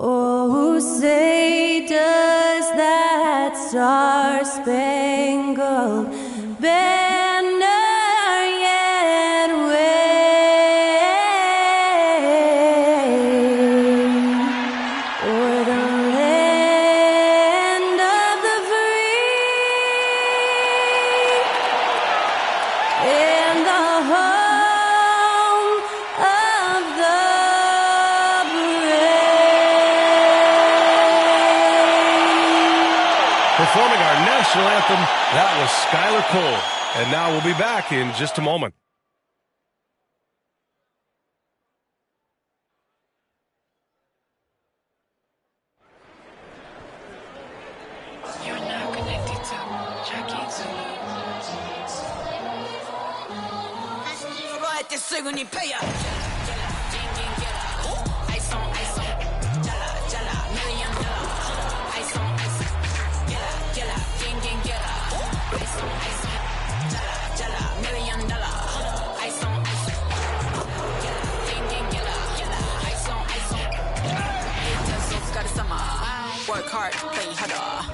Oh, say does that star-spangled banner yet wave o'er the land of the free and the home of the Performing our national anthem, that was Skylar Cole. And now we'll be back in just a moment. You're now connected to Jackie Work hard, play harder.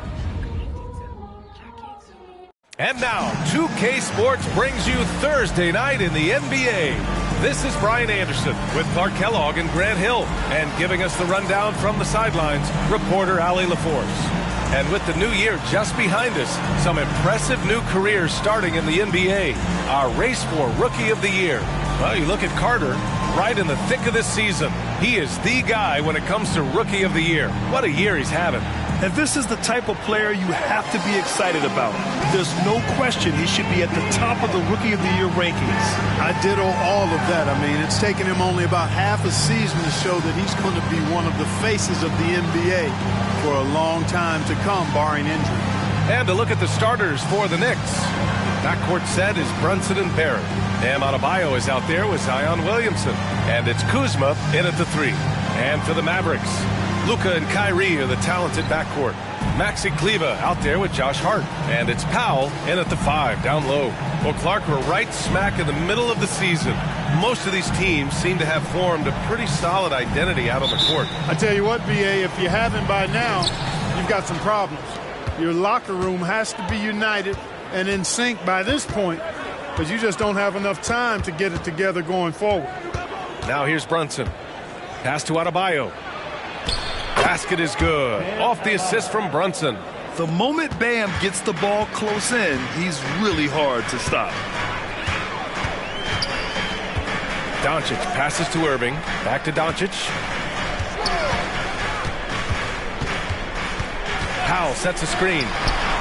And now, 2K Sports brings you Thursday night in the NBA. This is Brian Anderson with Clark Kellogg and Grant Hill. And giving us the rundown from the sidelines, reporter Allie LaForce. And with the new year just behind us, some impressive new careers starting in the NBA. Our race for Rookie of the Year. Well, you look at Carter, right in the thick of this season. He is the guy when it comes to Rookie of the Year. What a year he's having. And this is the type of player you have to be excited about. There's no question he should be at the top of the Rookie of the Year rankings. I ditto all of that. I mean, it's taken him only about half a season to show that he's going to be one of the faces of the NBA for a long time to come, barring injury. And to look at the starters for the Knicks. Backcourt set is Brunson and Barrett. Bam Adebayo is out there with Zion Williamson. And it's Kuzma in at the 3. And for the Mavericks, Luka and Kyrie are the talented backcourt. Maxi Kleber out there with Josh Hart. And it's Powell in at the 5, down low. Well, Clark, we're right smack in the middle of the season. Most of these teams seem to have formed a pretty solid identity out on the court. I tell you what, BA, if you haven't by now, you've got some problems. Your locker room has to be united and in sync by this point, but you just don't have enough time to get it together going forward. Now here's Brunson. Pass to Adebayo. Basket is good. Off the assist from Brunson. The moment Bam gets the ball close in, he's really hard to stop. Doncic passes to Irving. Back to Doncic. Powell sets a screen.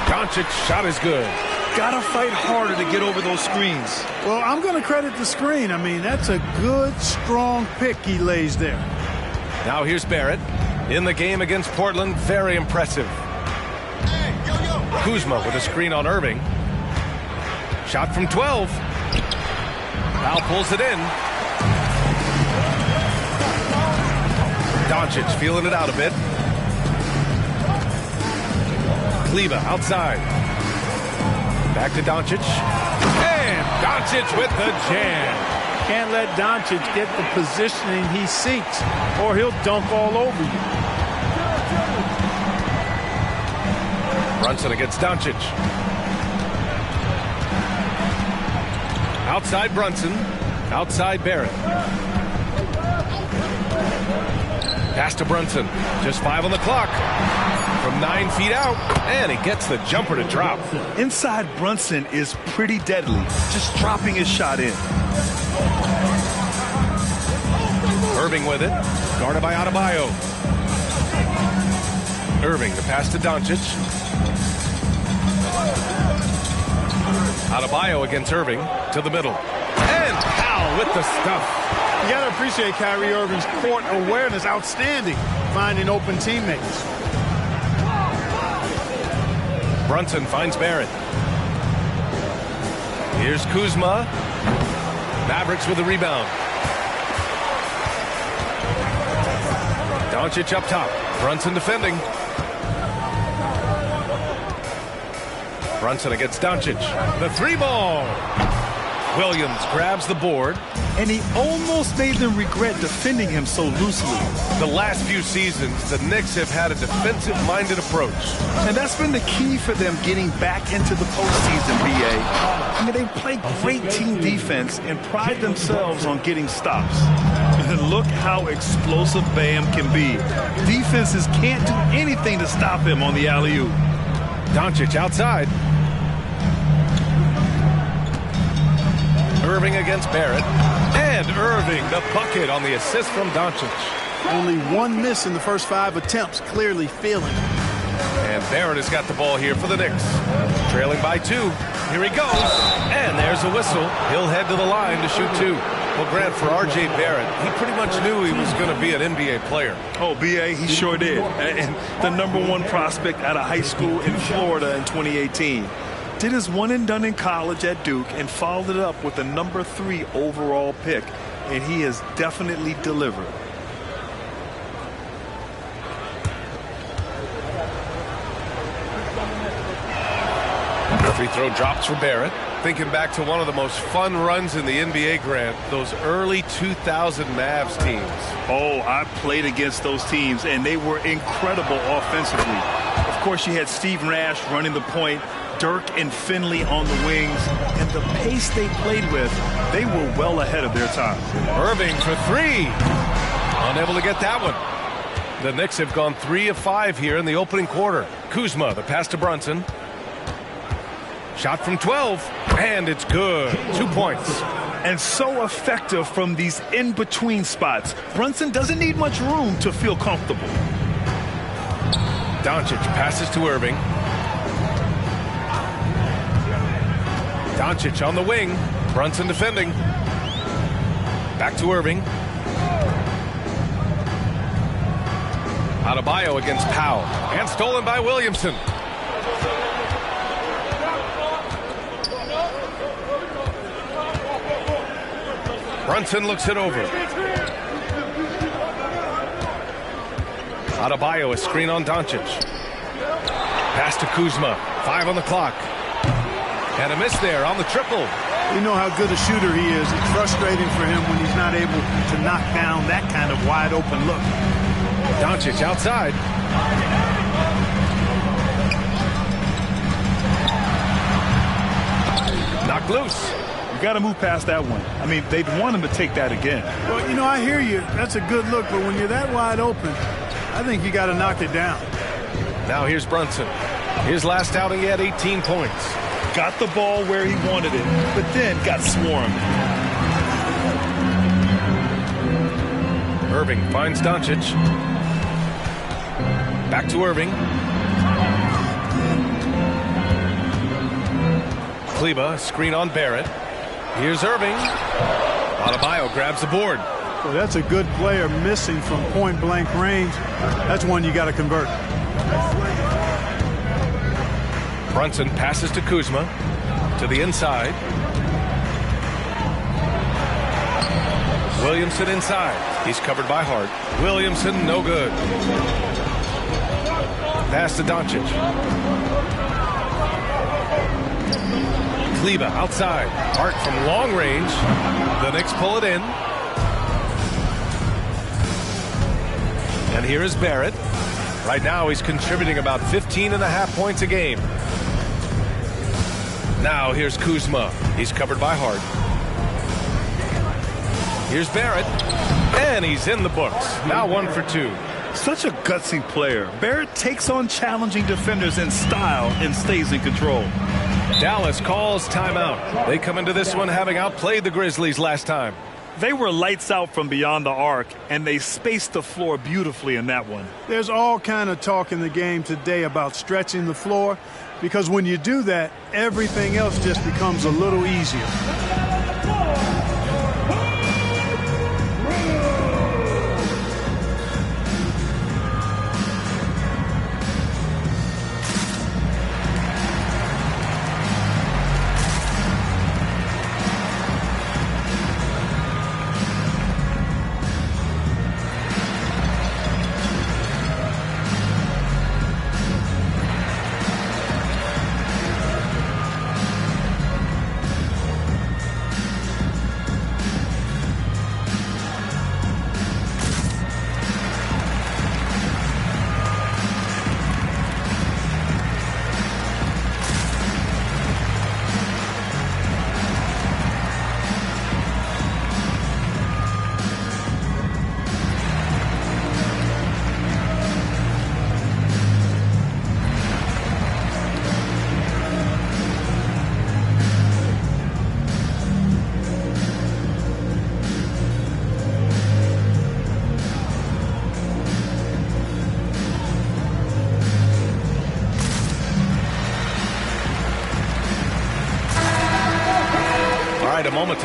Doncic shot is good. Gotta fight harder to get over those screens. Well, I'm going to credit the screen. I mean, that's a good, strong pick he lays there. Now here's Barrett. In the game against Portland, very impressive. Kuzma with a screen on Irving. Shot from 12. Powell pulls it in. Doncic feeling it out a bit. Kleber outside. Back to Doncic. And Doncic with the jam. Can't let Doncic get the positioning he seeks, or he'll dunk all over you. Brunson against Doncic. Outside Brunson. Outside Barrett. Pass to Brunson. Just 5 on the clock. From 9 feet out. And he gets the jumper to drop. Inside Brunson is pretty deadly. Just dropping his shot in. Irving with it. Guarded by Adebayo. Irving, the pass to Doncic. Adebayo against Irving to the middle. And Powell with the stuff. You got to appreciate Kyrie Irving's court awareness. Outstanding. Finding open teammates. Brunson finds Barrett. Here's Kuzma. Mavericks with the rebound. Doncic up top. Brunson defending. Brunson against Doncic. The 3 ball. Williams grabs the board. and he almost made them regret defending him so loosely. The last few seasons, the Knicks have had a defensive-minded approach. And that's been the key for them getting back into the postseason, B.A. I mean, they play great team defense and pride themselves on getting stops. And look how explosive Bam can be. Defenses can't do anything to stop him on the alley-oop. Doncic outside. Irving against Barrett. And Irving, the bucket on the assist from Doncic. Only one miss in the first 5 attempts, clearly feeling it. And Barrett has got the ball here for the Knicks. Trailing by 2. Here he goes. And there's a whistle. He'll head to the line to shoot 2. Well, Grant, for R.J. Barrett, he pretty much knew he was going to be an NBA player. Oh, B.A., he sure did. And the #1 prospect out of high school in Florida in 2018. Did his one and done in college at Duke and followed it up with the #3 overall pick. And he has definitely delivered. Free throw drops for Barrett. Thinking back to one of the most fun runs in the NBA, Grant, those early 2000 Mavs teams. Oh, I played against those teams, and they were incredible offensively. Of course, you had Steve Nash running the point, Dirk and Finley on the wings, and the pace they played with, they were well ahead of their time. Irving for 3. Unable to get that one. The Knicks have gone 3 of 5 here in the opening quarter. Kuzma, the pass to Brunson. Shot from 12, and it's good. 2 points. And so effective from these in-between spots. Brunson doesn't need much room to feel comfortable. Doncic passes to Irving. Doncic on the wing. Brunson defending. Back to Irving. Adebayo against Powell. And stolen by Williamson. Brunson looks it over. Adebayo, a screen on Doncic. Pass to Kuzma. 5 on the clock. And a miss there on the triple. You know how good a shooter he is. It's frustrating for him when he's not able to knock down that kind of wide open look. Doncic outside. Knocked loose. You got to move past that one. I mean, they'd want him to take that again. Well, you know, I hear you. That's a good look, but when you're that wide open, I think you got to knock it down. Now here's Brunson. His last outing, he had 18 points. Got the ball where he wanted it, but then got swarmed. Irving finds Doncic. Back to Irving. Kleba, screen on Barrett. Here's Irving. Adebayo grabs the board. Well, that's a good player missing from point-blank range. That's one you got to convert. Brunson passes to Kuzma. To the inside. Williamson inside. He's covered by Hart. Williamson, no good. Pass to Doncic. Kleba outside. Hart from long range. The Knicks pull it in. And here is Barrett. Right now he's contributing about 15.5 points a game. Now here's Kuzma. He's covered by Hart. Here's Barrett. And he's in the books. Now 1 for 2. Such a gutsy player. Barrett takes on challenging defenders in style and stays in control. Dallas calls timeout. They come into this one having outplayed the Grizzlies last time. They were lights out from beyond the arc, and they spaced the floor beautifully in that one. There's all kind of talk in the game today about stretching the floor, because when you do that, everything else just becomes a little easier.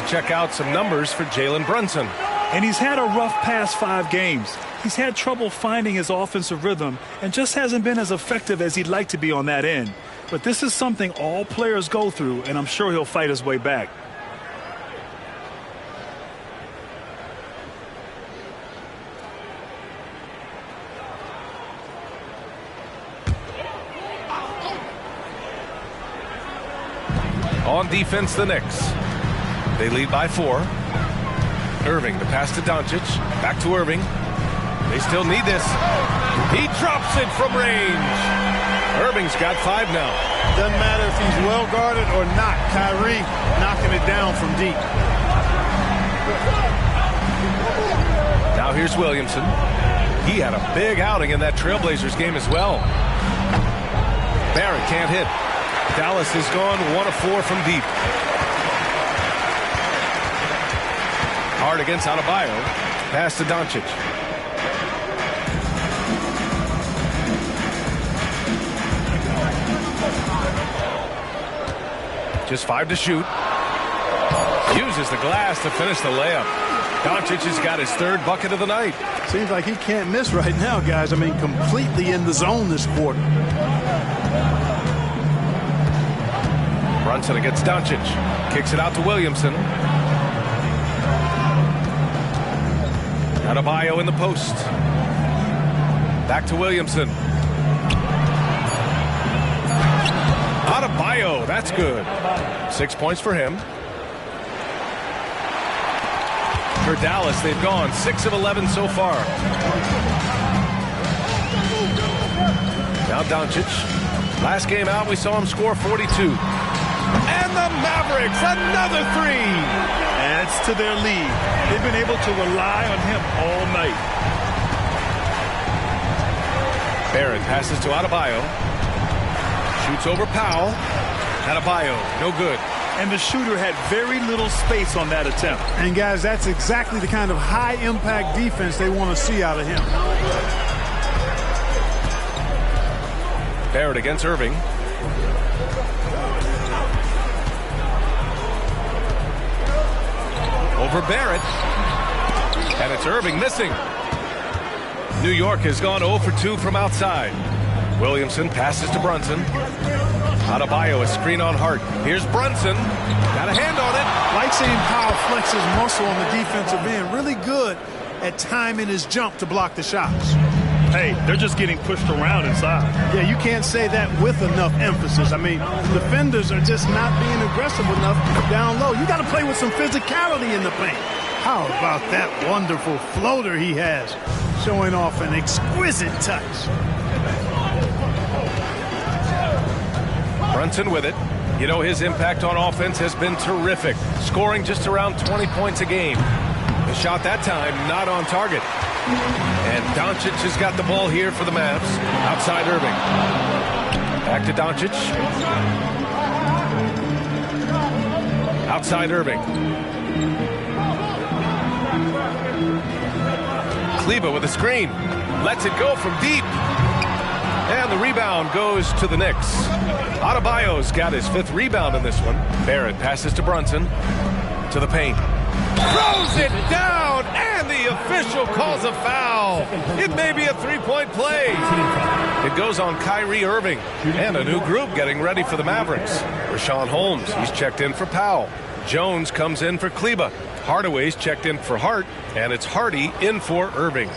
to check out some numbers for Jalen Brunson. And he's had a rough past 5 games. He's had trouble finding his offensive rhythm and just hasn't been as effective as he'd like to be on that end. But this is something all players go through, and I'm sure he'll fight his way back. On defense, the Knicks. They lead by 4. Irving, the pass to Doncic. Back to Irving. They still need this. He drops it from range. Irving's got 5 now. Doesn't matter if he's well guarded or not. Kyrie knocking it down from deep. Now here's Williamson. He had a big outing in that Trailblazers game as well. Barrett can't hit. Dallas has gone 1 of 4 from deep. Hard against Adebayo. Pass to Doncic. Just 5 to shoot. Uses the glass to finish the layup. Doncic has got his 3rd bucket of the night. Seems like he can't miss right now, guys. I mean, completely in the zone this quarter. Brunson against Doncic. Kicks it out to Williamson. Adebayo in the post. Back to Williamson. Adebayo, that's good. 6 points for him. For Dallas, they've gone 6 of 11 so far. Now Doncic. Last game out, we saw him score 42. And the Mavericks, another 3. Adds to their lead. They've been able to rely on him all night. Barrett passes to Adebayo. Shoots over Powell. Adebayo, no good. And the shooter had very little space on that attempt. And guys, that's exactly the kind of high-impact defense they want to see out of him. Barrett against Irving. Over Barrett. And it's Irving missing. New York has gone 0 for 2 from outside. Williamson passes to Brunson. Adebayo, a screen on Hart. Here's Brunson. Got a hand on it. Like seeing Powell flex his muscle on the defensive end. Really good at timing his jump to block the shots. Hey, they're just getting pushed around inside. Yeah, you can't say that with enough emphasis. I mean, defenders are just not being aggressive enough down low. You got to play with some physicality in the paint. How about that wonderful floater he has, showing off an exquisite touch. Brunson with it. You know, his impact on offense has been terrific, scoring just around 20 points a game. The shot that time not on target. And Doncic has got the ball here for the Mavs. Outside Irving. Back to Doncic. Outside Irving. Kleber with a screen. Lets it go from deep. And the rebound goes to the Knicks. Adebayo's got his 5th rebound in this one. Barrett passes to Brunson. To the paint. Throws it down, and the official calls a foul. It may be a 3-point play. It goes on Kyrie Irving, and a new group getting ready for the Mavericks. Rashawn Holmes, he's checked in for Powell. Jones comes in for Kleber. Hardaway's checked in for Hart, and it's Hardy in for Irving.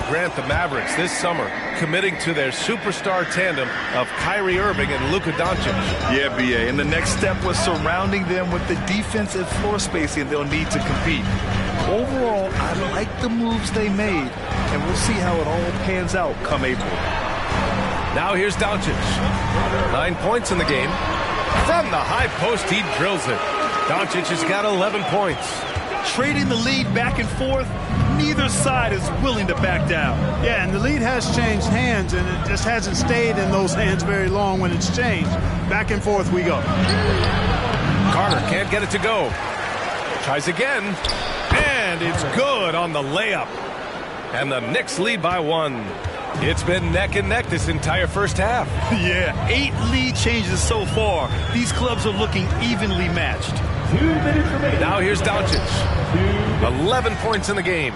Grant the Mavericks this summer committing to their superstar tandem of Kyrie Irving and Luka Doncic. Yeah, B.A., and the next step was surrounding them with the defensive floor spacing they'll need to compete. Overall, I like the moves they made, and we'll see how it all pans out come April. Now here's Doncic. 9 points in the game. From the high post, he drills it. Doncic has got 11 points. Trading the lead back and forth, neither side is willing to back down. Yeah, and the lead has changed hands, and it just hasn't stayed in those hands very long when it's changed. Back and forth we go. Carter can't get it to go. Tries again. And it's good on the layup. And the Knicks lead by 1. It's been neck and neck this entire first half. Yeah, 8 lead changes so far. These clubs are looking evenly matched. Now here's Doncic. 11 points in the game.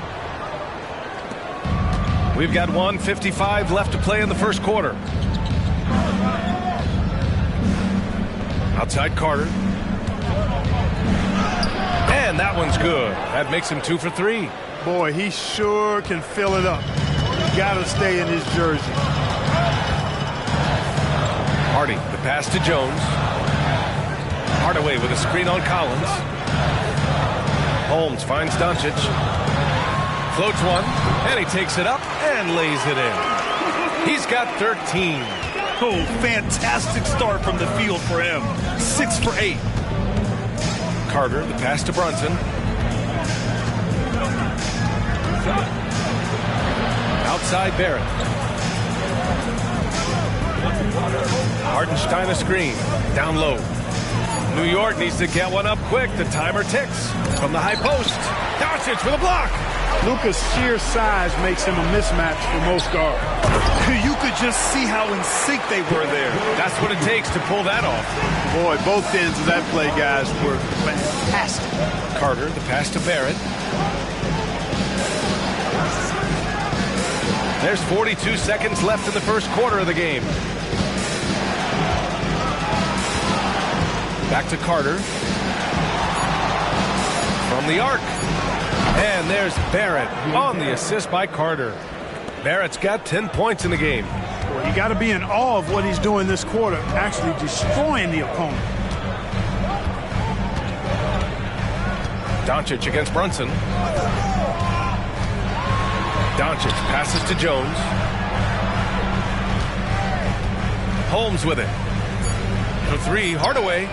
We've got 1:55 left to play in the first quarter. Outside Carter. And that one's good. That makes him 2 for 3. Boy, he sure can fill it up. Got to stay in his jersey. Hardy, the pass to Jones. Hardaway with a screen on Collins. Holmes finds Doncic. Floats one, and he takes it up and lays it in. He's got 13. Oh, fantastic start from the field for him. 6 for 8. Carter, the pass to Brunson. Outside Barrett. Hartenstein a screen. Down low. New York needs to get one up quick. The timer ticks. From the high post. Doncic with a block. Luka's sheer size makes him a mismatch for most guards. You could just see how in sync they were there. That's what it takes to pull that off. Boy, both ends of that play, guys, were fantastic. Carter, the pass to Barrett. There's 42 seconds left in the first quarter of the game. Back to Carter. From the arc. And there's Barrett on the assist by Carter. Barrett's got 10 points in the game. Well, you got to be in awe of what he's doing this quarter, actually destroying the opponent. Doncic against Brunson. Doncic passes to Jones. Holmes with it. For 3, Hardaway.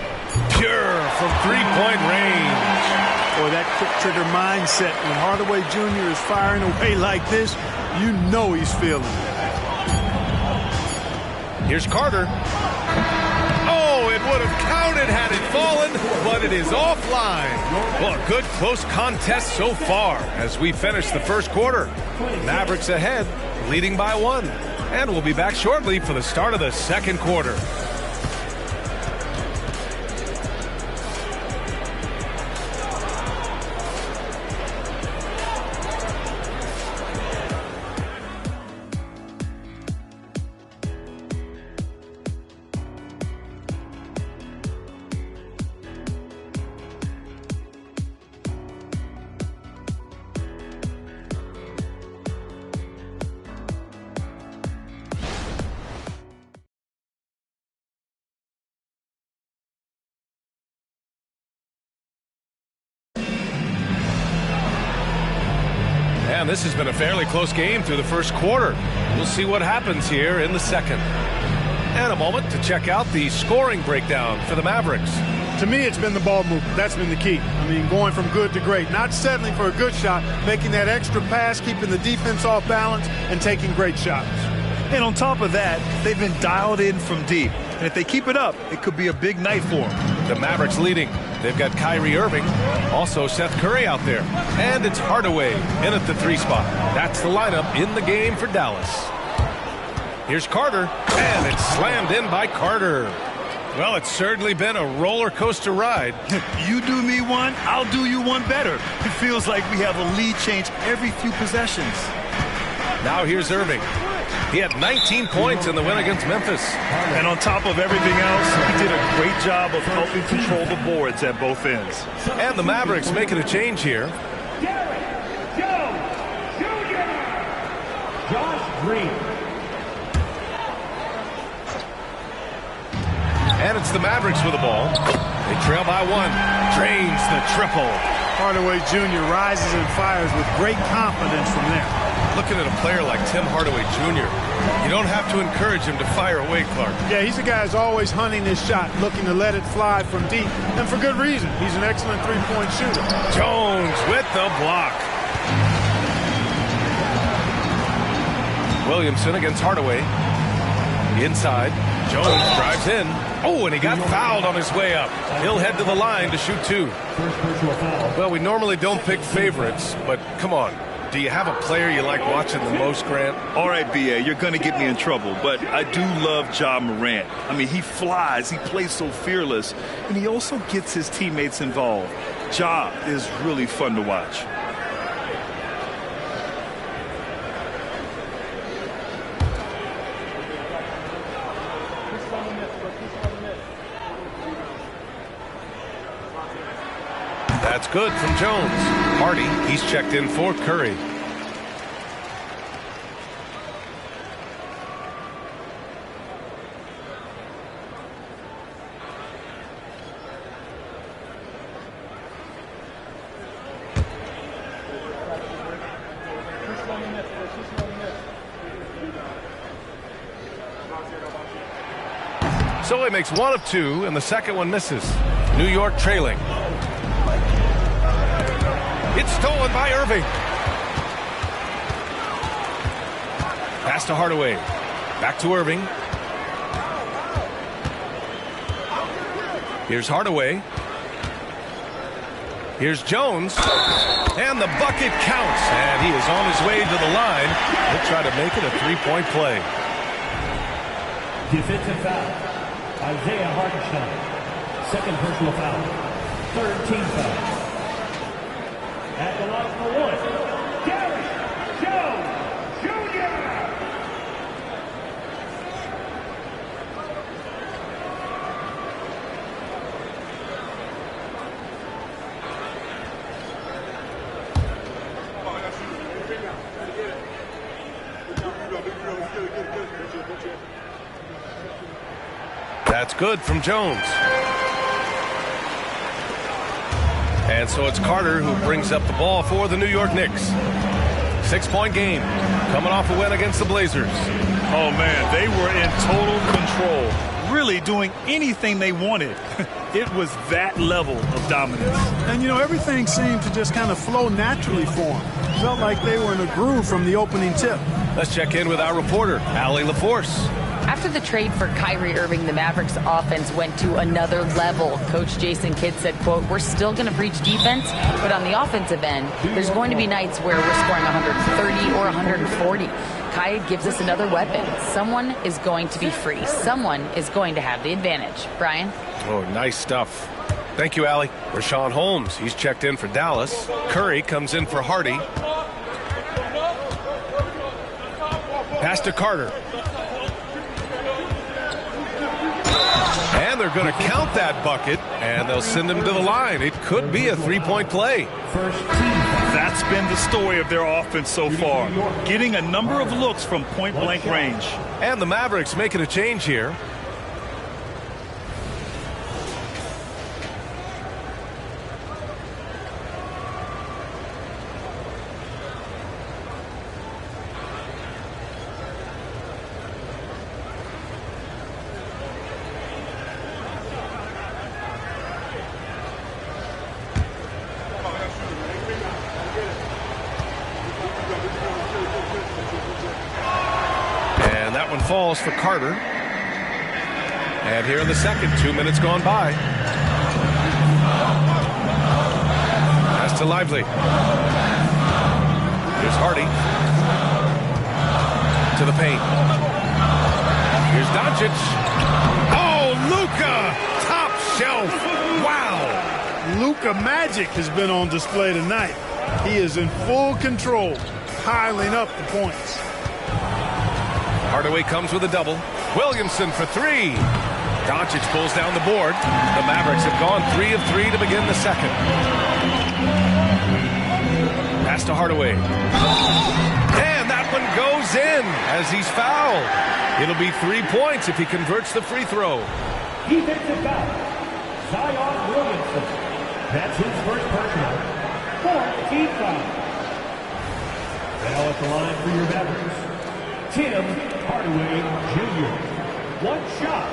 Pure from 3-point range. Boy, that quick trigger mindset, when Hardaway Jr. is firing away like this, you know he's feeling it. Here's Carter. Oh, it would have counted had it fallen, but it is offline. Well, a good close contest so far as we finish the first quarter. Mavericks ahead, leading by 1. And we'll be back shortly for the start of the second quarter. And this has been a fairly close game through the first quarter. We'll see what happens here in the second. And a moment to check out the scoring breakdown for the Mavericks. To me, it's been the ball movement. That's been the key. I mean, going from good to great. Not settling for a good shot, making that extra pass, keeping the defense off balance, and taking great shots. And on top of that, they've been dialed in from deep. And if they keep it up, it could be a big night for them. The Mavericks leading. They've got Kyrie Irving, also Seth Curry out there. And it's Hardaway in at the 3 spot. That's the lineup in the game for Dallas. Here's Carter, and it's slammed in by Carter. Well, it's certainly been a roller coaster ride. You do me one, I'll do you one better. It feels like we have a lead change every few possessions. Now here's Irving. He had 19 points in the win against Memphis. And on top of everything else, he did a great job of helping control the boards at both ends. And the Mavericks making a change here. And it's the Mavericks with the ball. They trail by 1. Drains the triple. Hardaway Jr. rises and fires with great confidence from there. Looking at a player like Tim Hardaway Jr., you don't have to encourage him to fire away, Clark. Yeah, he's a guy who's always hunting his shot, looking to let it fly from deep, and for good reason. He's an excellent three-point shooter. Jones with the block. Williamson against Hardaway. Inside, Jones drives in. Oh, and he got fouled on his way up. He'll head to the line to shoot 2. Well, we normally don't pick favorites, but come on. Do you have a player you like watching the most, Grant? All right, B.A., you're going to get me in trouble, but I do love Ja Morant. I mean, he flies, he plays so fearless, and he also gets his teammates involved. Ja is really fun to watch. That's good from Jones. Hardy, he's checked in for Curry. So he makes 1 of 2, and the second one misses. New York trailing. It's stolen by Irving. Pass to Hardaway. Back to Irving. Here's Hardaway. Here's Jones. And the bucket counts. And he is on his way to the line. He'll try to make it a 3-point play. Defensive foul. Isaiah Hartenstein. Second personal foul. Third team foul. At the line for 1, Derrick Jones Jr. That's good from Jones. And so it's Carter who brings up the ball for the New York Knicks. 6-point game, coming off a win against the Blazers. Oh, man, they were in total control, really doing anything they wanted. It was that level of dominance. And, you know, everything seemed to just kind of flow naturally for them. Felt like they were in a groove from the opening tip. Let's check in with our reporter, Allie LaForce. After the trade for Kyrie Irving, the Mavericks offense went to another level. Coach Jason Kidd said, quote, "We're still going to preach defense, but on the offensive end, there's going to be nights where we're scoring 130 or 140. Kai gives us another weapon. Someone is going to be free. Someone is going to have the advantage." Brian? Oh, nice stuff. Thank you, Allie. Rashawn Holmes, he's checked in for Dallas. Curry comes in for Hardy. Pass to Carter. And they're going to count that bucket, and they'll send him to the line. It could be a 3-point play. That's been the story of their offense so far, getting a number of looks from point-blank range. And the Mavericks making a change here. Falls for Carter. And here in the second, 2 minutes gone by. Pass to Lively. Here's Hardy. To the paint. Here's Doncic. Oh, Luka! Top shelf. Wow. Luka magic has been on display tonight. He is in full control, piling up the points. Hardaway comes with a double. Williamson for 3. Doncic pulls down the board. The Mavericks have gone 3 of 3 to begin the second. Pass to Hardaway. And that one goes in as he's fouled. It'll be 3 points if he converts the free throw. Defensive foul. Zion Williamson. That's his first personal. 4th team foul. Now at the line for your Mavericks, Tim Hardaway Jr. 1 shot.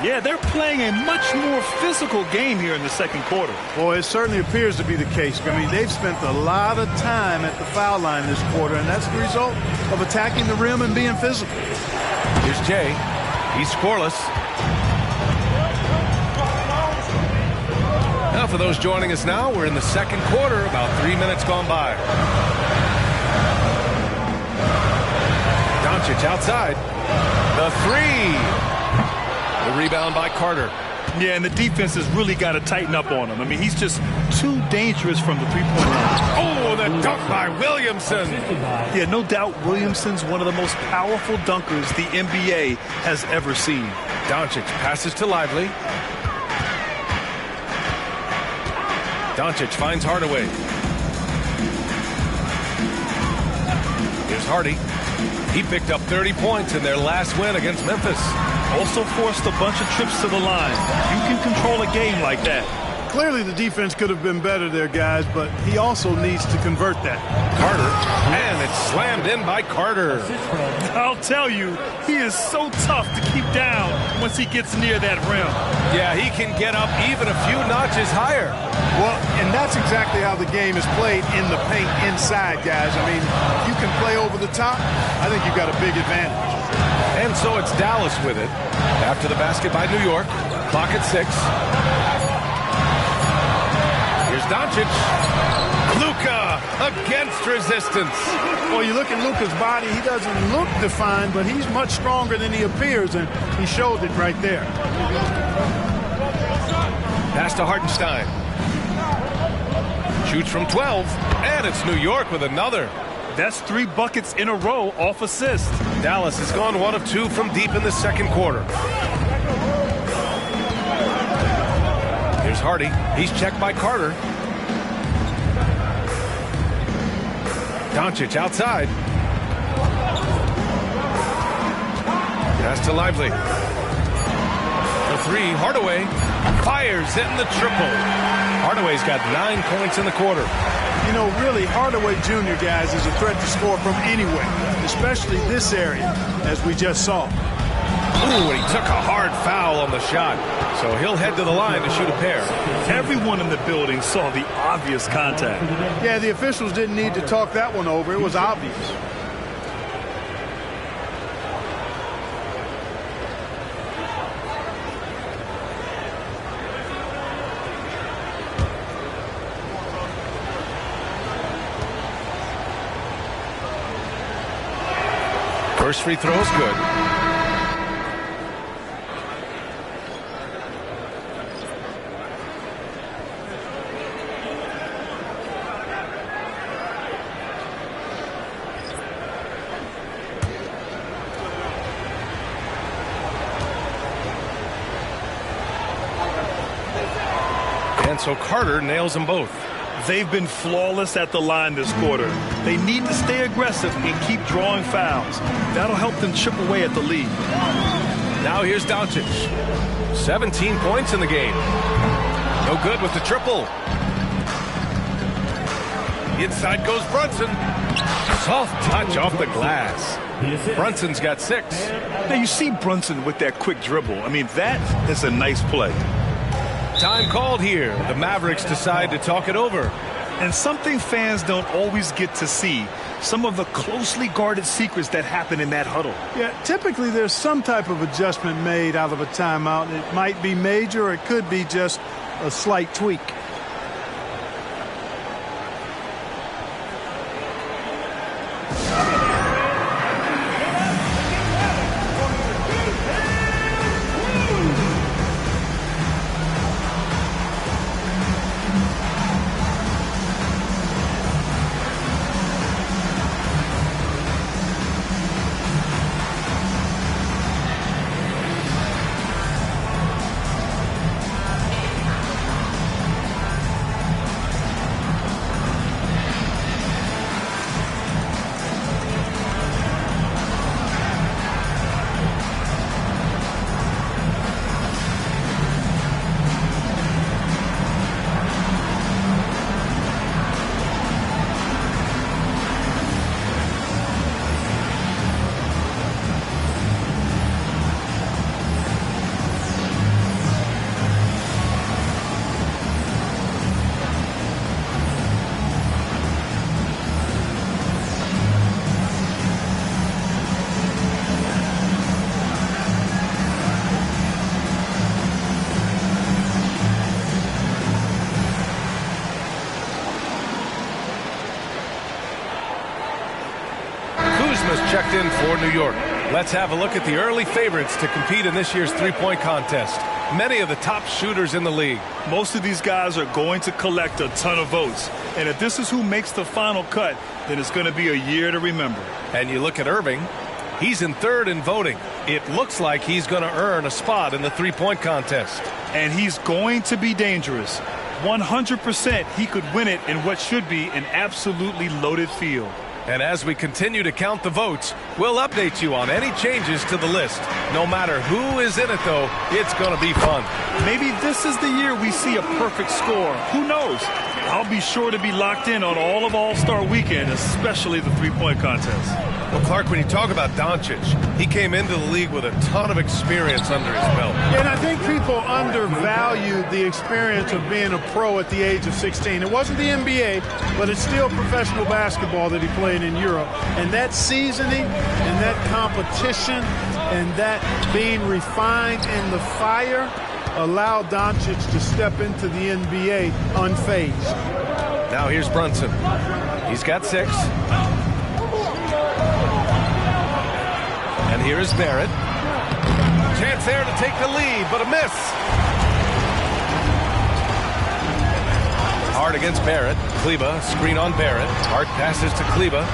Yeah, they're playing a much more physical game here in the second quarter. Well, it certainly appears to be the case. I mean, they've spent a lot of time at the foul line this quarter, and that's the result of attacking the rim and being physical. Here's Jay. He's scoreless. Now, for those joining us now, we're in the second quarter, about 3 minutes gone by. Doncic outside. The three. The rebound by Carter. Yeah, and the defense has really got to tighten up on him. I mean, he's just too dangerous from the three-point line. Oh, the dunk by Williamson. Yeah, no doubt Williamson's one of the most powerful dunkers the NBA has ever seen. Doncic passes to Lively. Doncic finds Hardaway. Here's Hardy. He picked up 30 points in their last win against Memphis. Also forced a bunch of trips to the line. You can control a game like that. Clearly the defense could have been better there, guys, but he also needs to convert that. Carter, and it's slammed in by Carter. I'll tell you, he is so tough to keep down once he gets near that rim. Yeah, he can get up even a few notches higher. Well, and that's exactly how the game is played in the paint inside, guys. I mean, if you can play over the top, I think you've got a big advantage. And so it's Dallas with it. After the basket by New York. Clock at 6. Here's Doncic. Luka against resistance. Well, you look at Luka's body, he doesn't look defined, but he's much stronger than he appears, and he showed it right there. Pass to Hartenstein. Shoots from 12, and it's New York with another. That's 3 buckets in a row off assist. Dallas has gone 1 of 2 from deep in the second quarter. Here's Hardy. He's checked by Carter. Doncic outside. Pass to Lively. The three, Hardaway fires in the triple. Hardaway's got 9 points in the quarter. You know, really, Hardaway Jr., guys, is a threat to score from anywhere, especially this area, as we just saw. Ooh, and he took a hard foul on the shot. So he'll head to the line to shoot a pair. Everyone in the building saw the obvious contact. Yeah, the officials didn't need to talk that one over. It was obvious. First free throw is good. And so Carter nails them both. They've been flawless at the line this quarter. They need to stay aggressive and keep drawing fouls. That'll help them chip away at the lead. Now here's Doncic. 17 points in the game. No good with the triple. Inside goes Brunson. Soft touch off the glass. Brunson's got 6. Now you see Brunson with that quick dribble. I mean, that is a nice play. Time called here. The Mavericks decide to talk it over. And something fans don't always get to see, some of the closely guarded secrets that happen in that huddle. Yeah, typically there's some type of adjustment made out of a timeout. It might be major or it could be just a slight tweak. checked in for New York. Let's have a look at the early favorites to compete in this year's three-point contest. Many of the top shooters in the league. Most of these guys are going to collect a ton of votes. And if this is who makes the final cut, then it's going to be a year to remember. And you look at Irving, he's in third in voting. It looks like he's going to earn a spot in the three-point contest. And he's going to be dangerous. 100% he could win it in what should be an absolutely loaded field. And as we continue to count the votes, we'll update you on any changes to the list. No matter who is in it, though, it's going to be fun. Maybe this is the year we see a perfect score. Who knows? I'll be sure to be locked in on all of All-Star Weekend, especially the three-point contest. Well, Clark, when you talk about Doncic, he came into the league with a ton of experience under his belt. And I think people undervalue the experience of being a pro at the age of 16. It wasn't the NBA, but it's still professional basketball that he played in Europe. And that seasoning and that competition and that being refined in the fire allowed Doncic to step into the NBA unfazed. Now here's Brunson. He's got 6. And here is Barrett. Chance there to take the lead, but a miss. Hard against Barrett. Kleba, screen on Barrett. Hard passes to Kleba.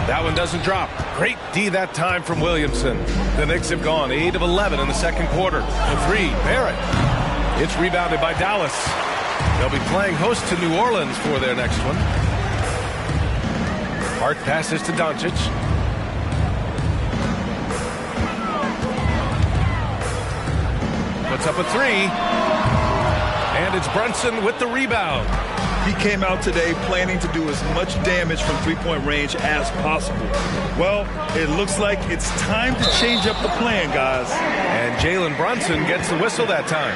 That one doesn't drop. Great D that time from Williamson. The Knicks have gone 8 of 11 in the second quarter. The 3, Barrett. It's rebounded by Dallas. They'll be playing host to New Orleans for their next one. Hard passes to Doncic. Puts up a 3. And it's Brunson with the rebound. He came out today planning to do as much damage from three-point range as possible. Well, it looks like it's time to change up the plan, guys. And Jalen Brunson gets the whistle that time.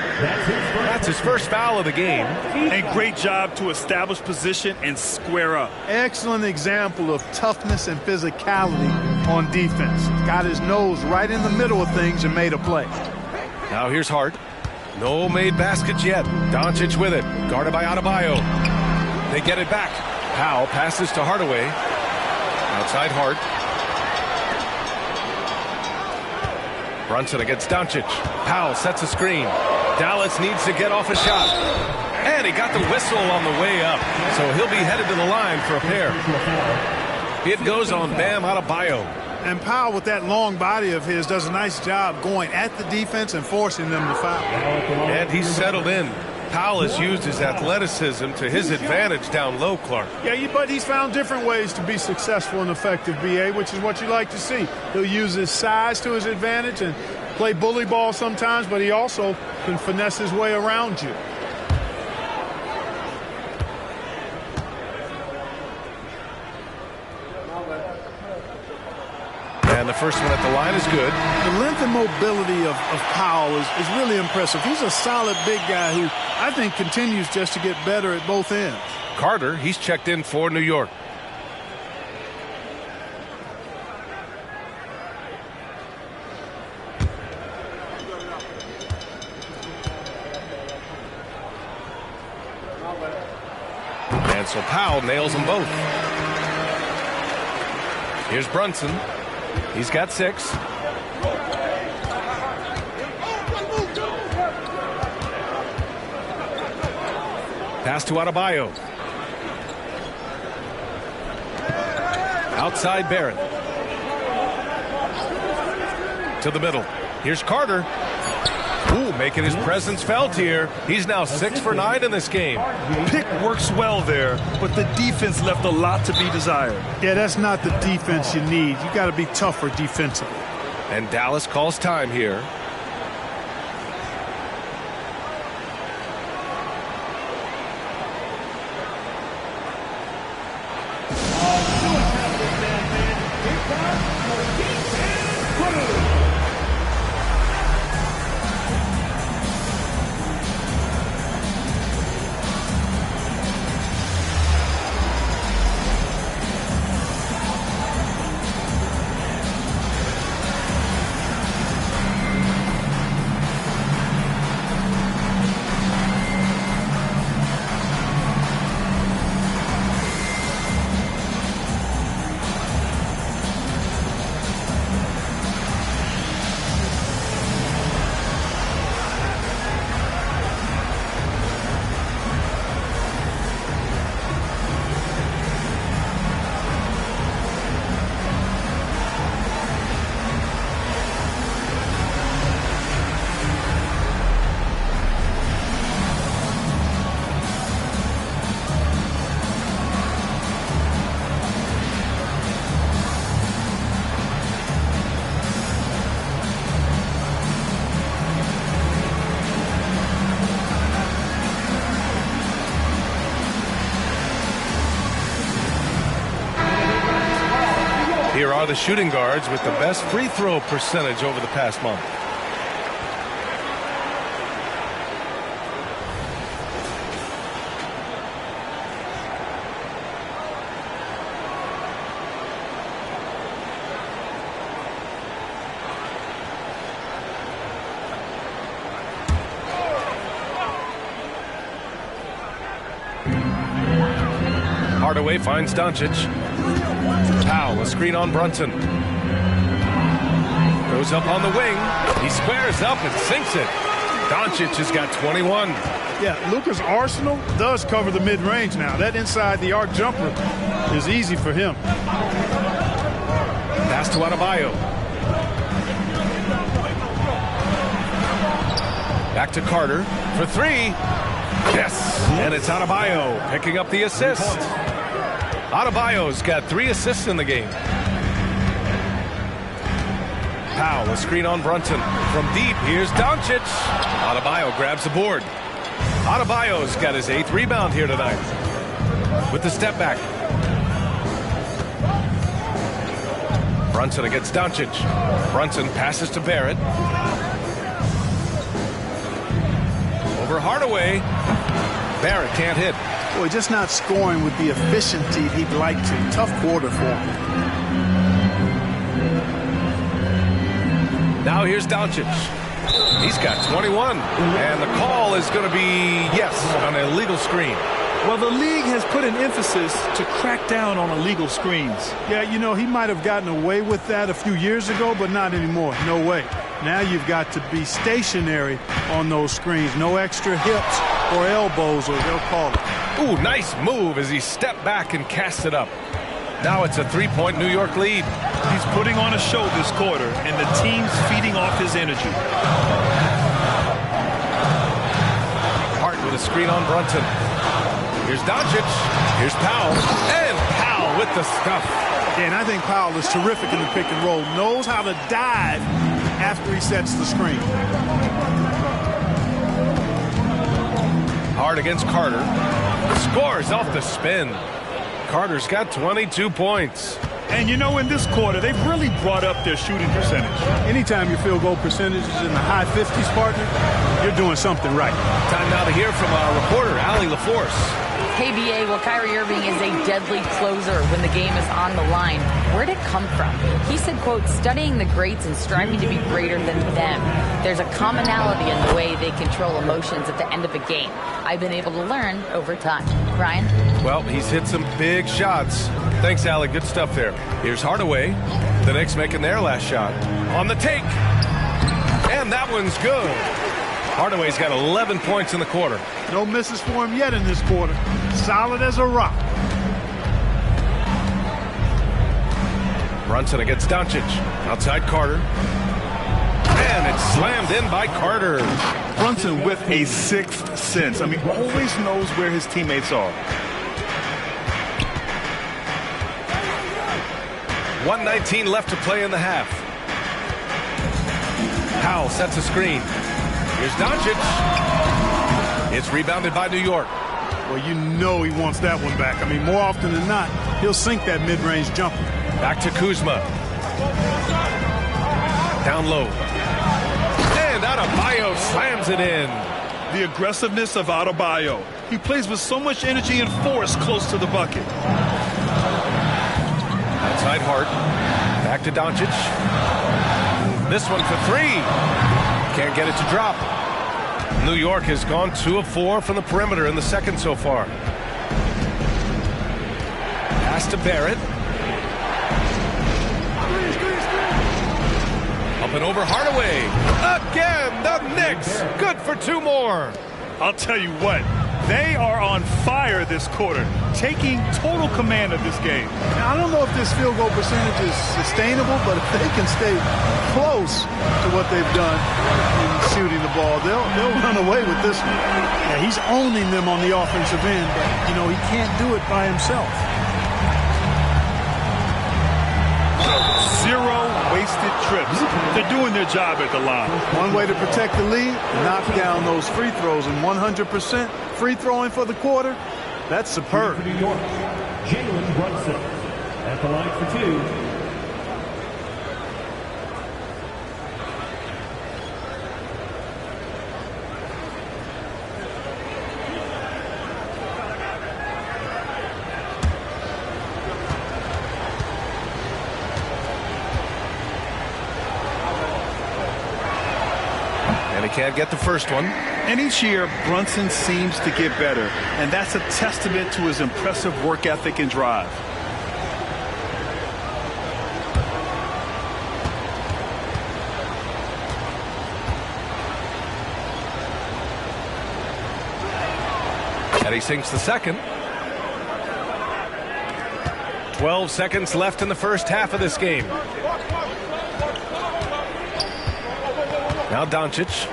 That's his first foul of the game. And great job to establish position and square up. Excellent example of toughness and physicality on defense. Got his nose right in the middle of things and made a play. Now here's Hart. No made baskets yet. Doncic with it. Guarded by Adebayo. They get it back. Powell passes to Hardaway. Outside Hart. Brunson against Doncic. Powell sets a screen. Dallas needs to get off a shot. And he got the whistle on the way up. So he'll be headed to the line for a pair. It goes on Bam Adebayo. And Powell, with that long body of his, does a nice job going at the defense and forcing them to foul. And he's settled in. Powell has used his athleticism to his advantage down low, Clark. Yeah, but he's found different ways to be successful and effective, BA, which is what you like to see. He'll use his size to his advantage and play bully ball sometimes, but he also can finesse his way around you. And the first one at the line is good. The length and mobility of Powell is really impressive. He's a solid big guy who I think continues just to get better at both ends. Carter, he's checked in for New York. And so Powell nails them both. Here's Brunson. He's got 6. Pass to Adebayo. Outside Barrett. To the middle. Here's Carter. Ooh, making his presence felt here. He's now 6 for 9 in this game. Pick works well there, but the defense left a lot to be desired. Yeah, that's not the defense you need. You got to be tougher defensively. And Dallas calls time here. are the shooting guards with the best free throw percentage over the past month. Hardaway finds Doncic. Powell, a screen on Brunson. Goes up on the wing. He squares up and sinks it. Doncic has got 21. Yeah, Luka's arsenal does cover the mid-range now. That inside the arc jumper is easy for him. Pass to Adebayo. Back to Carter for three. Yes, and it's Adebayo picking up the assist. Adebayo's got 3 assists in the game. Powell, a screen on Brunson. From deep, here's Doncic. Adebayo grabs the board. Adebayo's got his 8th rebound here tonight. With the step back. Brunson against Doncic. Brunson passes to Barrett. Over Hardaway. Barrett can't hit. Boy, just not scoring with the efficiency he'd like to. Tough quarter for him. Now here's Doncic. He's got 21. And the call is going to be, yes, an illegal screen. Well, the league has put an emphasis to crack down on illegal screens. Yeah, you know, he might have gotten away with that a few years ago, but not anymore. No way. Now you've got to be stationary on those screens. No extra hips or elbows, or they'll call it. Ooh, nice move as he stepped back and cast it up. Now it's a 3-point New York lead. He's putting on a show this quarter, and the team's feeding off his energy. Hart with a screen on Brunson. Here's Doncic. Here's Powell. And Powell with the stuff. Yeah, and I think Powell is terrific in the pick and roll. Knows how to dive after he sets the screen. Hart against Carter. Scores off the spin. Carter's got 22 points. And you know, in this quarter, they've really brought up their shooting percentage. Anytime your field goal percentage is in the high 50s, partner, you're doing something right. Time now to hear from our reporter, Allie LaForce. Hey, BA, well, Kyrie Irving is a deadly closer when the game is on the line. Where'd it come from? He said, quote, studying the greats and striving to be greater than them. There's a commonality in the way they control emotions at the end of a game. I've been able to learn over time. Ryan? Well, he's hit some big shots. Thanks, Allie. Good stuff there. Here's Hardaway. The Knicks making their last shot. On the take. And that one's good. Hardaway's got 11 points in the quarter. No misses for him yet in this quarter. Solid as a rock. Brunson against Doncic. Outside Carter. And it's slammed in by Carter. Brunson with a 6th sense. I mean, always knows where his teammates are. 1:19 left to play in the half. Powell sets a screen. Here's Doncic. It's rebounded by New York. Well, you know he wants that one back. I mean, more often than not, he'll sink that mid-range jumper. Back to Kuzma. Down low. And Adebayo slams it in. The aggressiveness of Adebayo. He plays with so much energy and force close to the bucket. Outside Hart. Back to Doncic. This one for 3. Can't get it to drop. New York has gone 2 of 4 from the perimeter in the second so far. Pass to Barrett. Up and over Hardaway. Again, the Knicks. Good for 2 more. I'll tell you what, they are on fire this quarter, taking total command of this game. Now, I don't know if this field goal percentage is sustainable, but if they can stay close to what they've done in shooting the ball, they'll run away with this one. Yeah, he's owning them on the offensive end, but, you know, he can't do it by himself. 0 wasted trips. They're doing their job at the line. One way to protect the lead, knock down those free throws, and 100% free throwing for the quarter, that's superb. For New York, Jalen Brunson at the line for 2. And he can't get the first one. And each year, Brunson seems to get better, and that's a testament to his impressive work ethic and drive. And he sinks the second. 12 seconds left in the first half of this game. Now Doncic.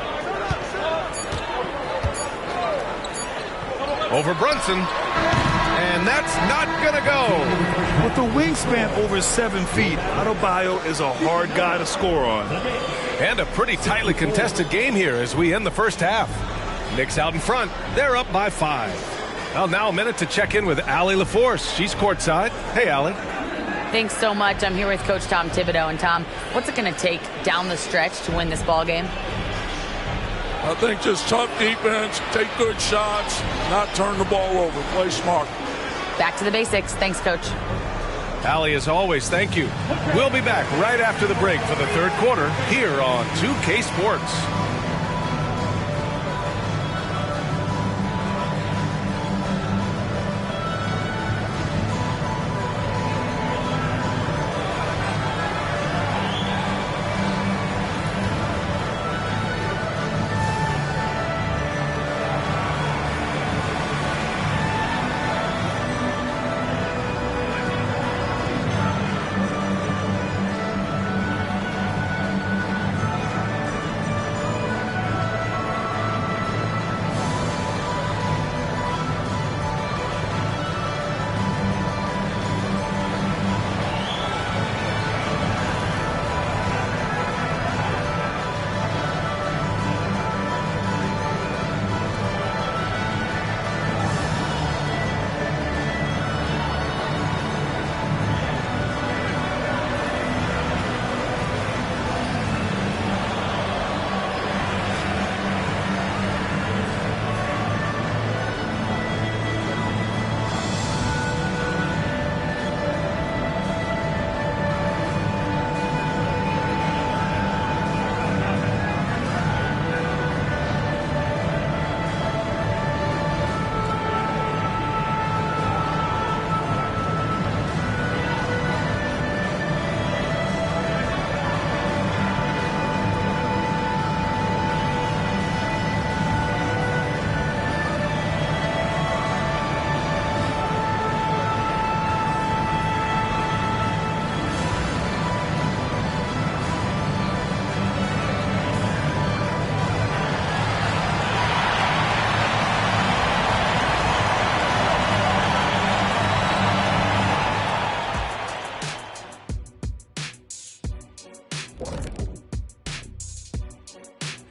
Over Brunson. And that's not going to go. With the wingspan over 7 feet, Adebayo is a hard guy to score on. And a pretty tightly contested game here as we end the first half. Knicks out in front. They're up by 5. Well, now a minute to check in with Allie LaForce. She's courtside. Hey, Allie. Thanks so much. I'm here with Coach Tom Thibodeau. And Tom, what's it going to take down the stretch to win this ball game? I think just tough defense, take good shots, not turn the ball over, play smart. Back to the basics. Thanks, Coach. Allie, as always, thank you. We'll be back right after the break for the third quarter here on 2K Sports.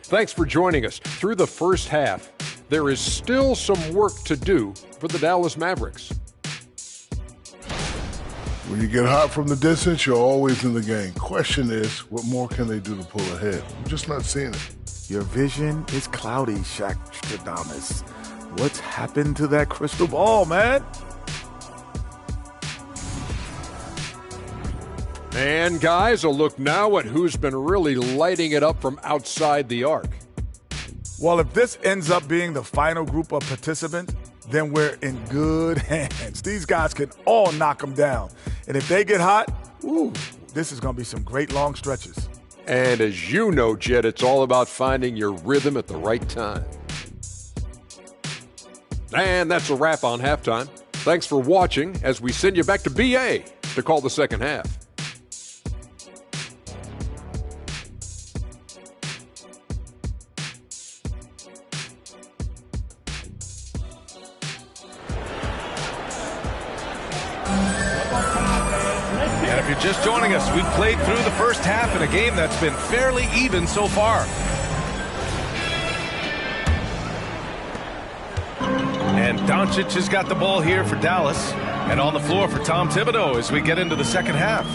Thanks for joining us. Through the first half, there is still some work to do for the Dallas Mavericks. When you get hot from the distance, you're always in the game. Question is, what more can they do to pull ahead? I'm just not seeing it. Your vision is cloudy, Shaq Stradamus. What's happened to that crystal ball, man? And guys, a look now at who's been really lighting it up from outside the arc. Well, if this ends up being the final group of participants, then we're in good hands. These guys can all knock them down. And if they get hot, this is going to be some great long stretches. And as you know, Jed, it's all about finding your rhythm at the right time. And that's a wrap on halftime. Thanks for watching as we send you back to BA to call the second half. And if you're just joining us, we've played through the first half in a game that's been fairly even so far. And Doncic has got the ball here for Dallas. And on the floor for Tom Thibodeau as we get into the second half.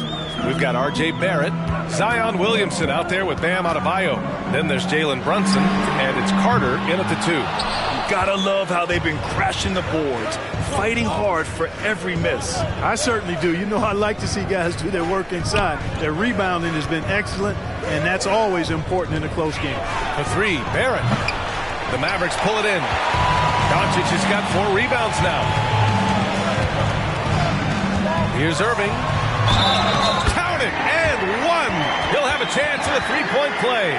we've got R.J. Barrett, Zion Williamson out there with Bam Adebayo. Then there's Jalen Brunson, and it's Carter in at the 2. Gotta love how they've been crashing the boards, fighting hard for every miss. I certainly do. You know, I like to see guys do their work inside. Their rebounding has been excellent, and that's always important in a close game. For 3, Barrett. The Mavericks pull it in. Doncic has got 4 rebounds now. Here's Irving. Count it, and 1. He'll have a chance at a 3-point play.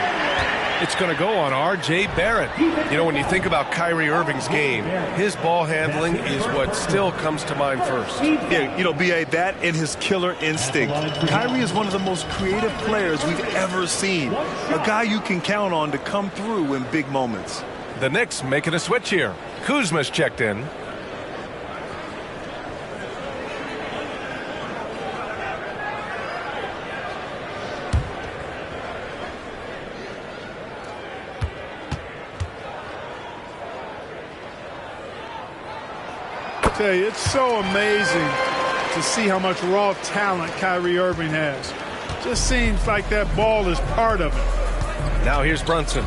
It's going to go on R.J. Barrett. You know, when you think about Kyrie Irving's game, his ball handling is what still comes to mind first. Yeah, you know, B.A., that and his killer instinct. Kyrie is one of the most creative players we've ever seen. A guy you can count on to come through in big moments. The Knicks making a switch here. Kuzma's checked in. I tell you, it's so amazing to see how much raw talent Kyrie Irving has. Just seems like that ball is part of it. Now here's Brunson.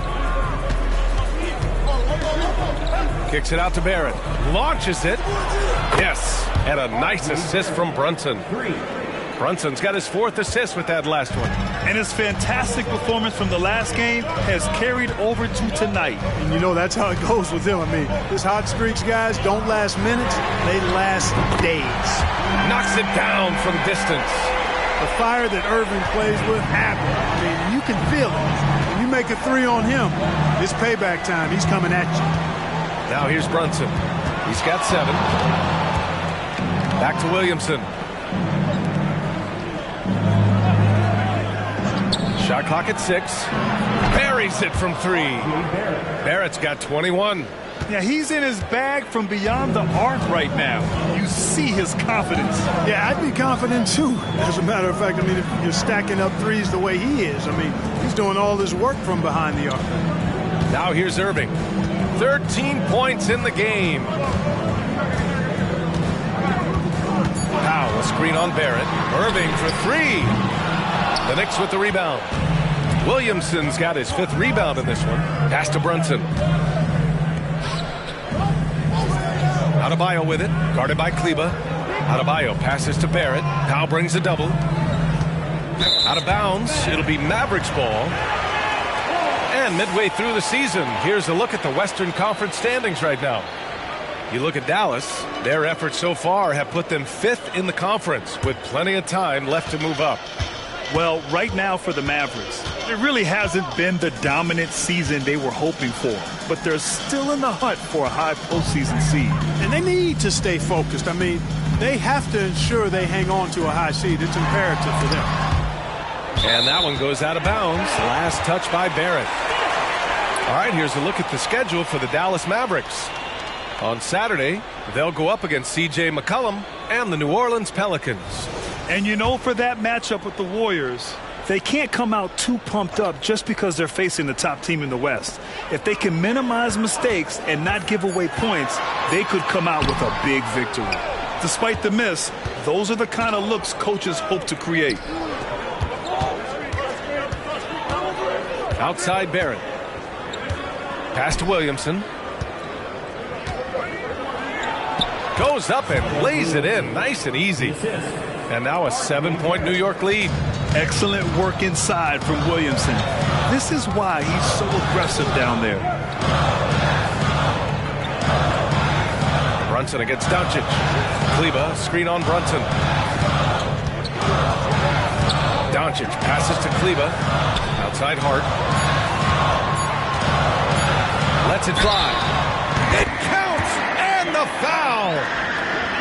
Kicks it out to Barrett. Launches it. Yes. And a nice assist from Brunson. Brunson's got his 4th assist with that last one. And his fantastic performance from the last game has carried over to tonight. And you know, that's how it goes with him. I mean, his hot streaks, guys, don't last minutes. They last days. Knocks it down from distance. The fire that Irving plays with happens. I mean, you can feel it. When you make a 3 on him, it's payback time. He's coming at you. Now here's Brunson. He's got 7. Back to Williamson. Shot clock at 6. Buries it from 3. Barrett's got 21. Yeah, he's in his bag from beyond the arc right now. You see his confidence. Yeah, I'd be confident too. As a matter of fact, I mean, if you're stacking up threes the way he is, I mean, he's doing all his work from behind the arc. Now here's Irving. 13 points in the game. Powell, a screen on Barrett. Irving for 3. The Knicks with the rebound. Williamson's got his 5th rebound in this one. Pass to Brunson. Adebayo with it. Guarded by Kleber. Adebayo passes to Barrett. Powell brings a double. Out of bounds. It'll be Mavericks ball. And midway through the season, here's a look at the Western Conference standings right now. You look at Dallas, their efforts so far have put them 5th in the conference with plenty of time left to move up. Well, right now for the Mavericks, it really hasn't been the dominant season they were hoping for, but they're still in the hunt for a high postseason seed. And they need to stay focused. I mean, they have to ensure they hang on to a high seed. It's imperative for them. And that one goes out of bounds. Last touch by Barrett. All right, here's a look at the schedule for the Dallas Mavericks. On Saturday, they'll go up against C.J. McCollum and the New Orleans Pelicans. And you know, for that matchup with the Warriors, they can't come out too pumped up just because they're facing the top team in the West. If they can minimize mistakes and not give away points, they could come out with a big victory. Despite the miss, those are the kind of looks coaches hope to create. Outside Barrett. Pass to Williamson. Goes up and lays it in nice and easy. And now a 7-point New York lead. Excellent work inside from Williamson. This is why he's so aggressive down there. Brunson against Doncic. Kleber, screen on Brunson. Doncic passes to Kleber. Outside Hart. Lets it fly. It counts, and the foul.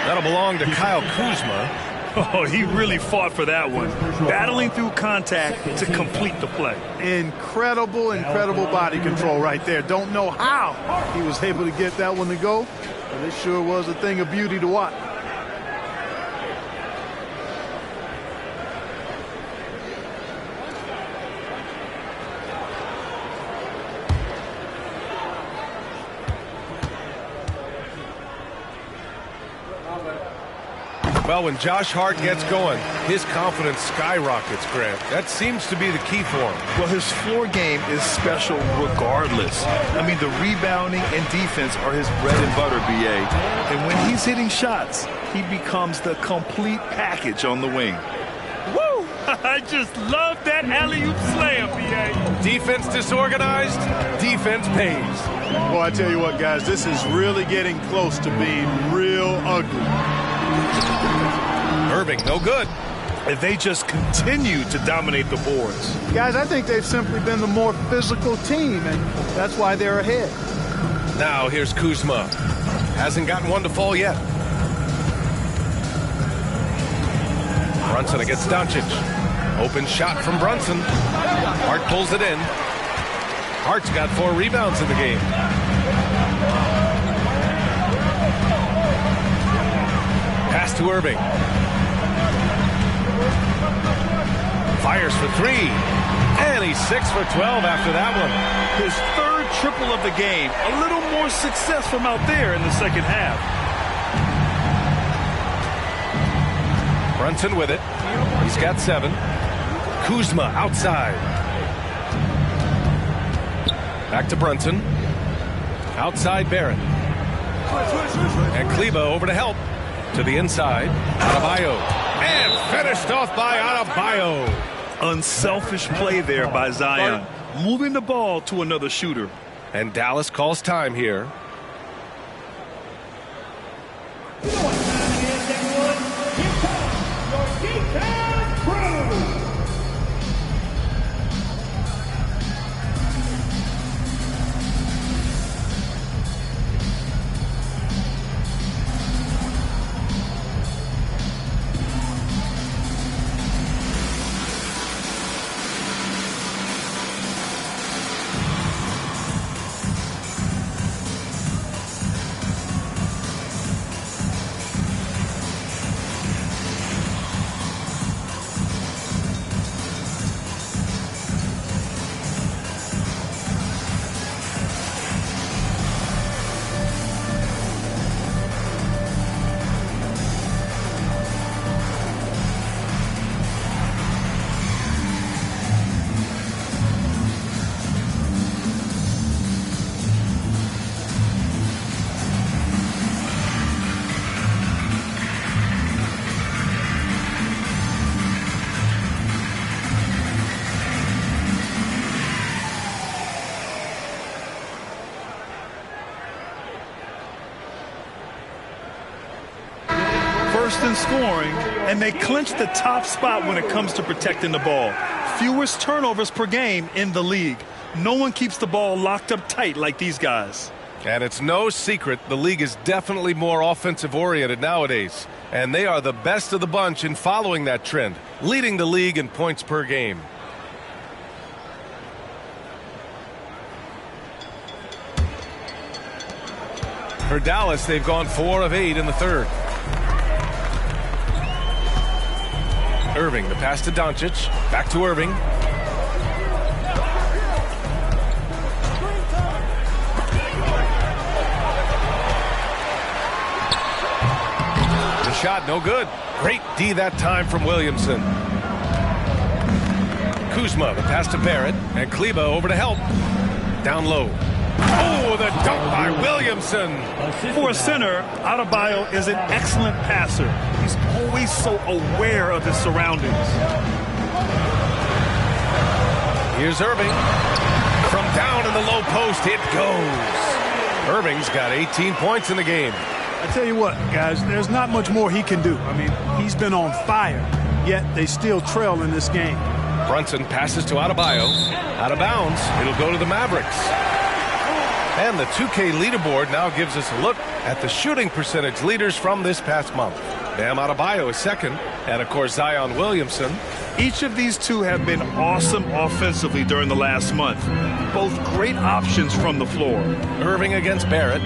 That'll belong to Kyle Kuzma. Oh, he really fought for that one. Battling through contact to complete the play. Incredible, incredible body control right there. Don't know how he was able to get that one to go, but it sure was a thing of beauty to watch. Well, when Josh Hart gets going, his confidence skyrockets, Grant. That seems to be the key for him. Well, his floor game is special regardless. I mean, the rebounding and defense are his bread and butter, B.A. And when he's hitting shots, he becomes the complete package on the wing. Woo! I just love that alley-oop slam, B.A. Defense disorganized, defense pays. Boy, I tell you what, guys, this is really getting close to being real ugly. Irving, no good. And they just continue to dominate the boards. Guys, I think they've simply been the more physical team, and that's why they're ahead. Now here's Kuzma. Hasn't gotten one to fall yet. Brunson against Doncic. Open shot from Brunson. Hart pulls it in. Hart's got 4 rebounds in the game. Pass to Irving. Fires for 3. And he's 6 for 12 after that one. His 3rd triple of the game. A little more success from out there in the second half. Brunson with it. He's got 7. Kuzma outside. Back to Brunson. Outside Barrett. And Kleba over to help. To the inside. Adebayo. And finished off by Adebayo. Unselfish play there by Zion. Moving the ball to another shooter. And Dallas calls time here. First in scoring, and they clinch the top spot when it comes to protecting the ball. Fewest turnovers per game in the league. No one keeps the ball locked up tight like these guys. And it's no secret the league is definitely more offensive-oriented nowadays. And they are the best of the bunch in following that trend, leading the league in points per game. For Dallas, they've gone 4 of 8 in the third. Irving, the pass to Doncic. Back to Irving. The shot, no good. Great D that time from Williamson. Kuzma, the pass to Barrett. And Kleba over to help. Down low. Oh, the dunk by Williamson. For a center, Adebayo is an excellent passer. He's always so aware of his surroundings. Here's Irving. From down in the low post, it goes. Irving's got 18 points in the game. I tell you what, guys, there's not much more he can do. I mean, he's been on fire, yet they still trail in this game. Brunson passes to Adebayo. Out of bounds. It'll go to the Mavericks. And the 2K leaderboard now gives us a look at the shooting percentage leaders from this past month. Bam Adebayo is second, and of course Zion Williamson. Each of these two have been awesome offensively during the last month. Both great options from the floor. Irving against Barrett.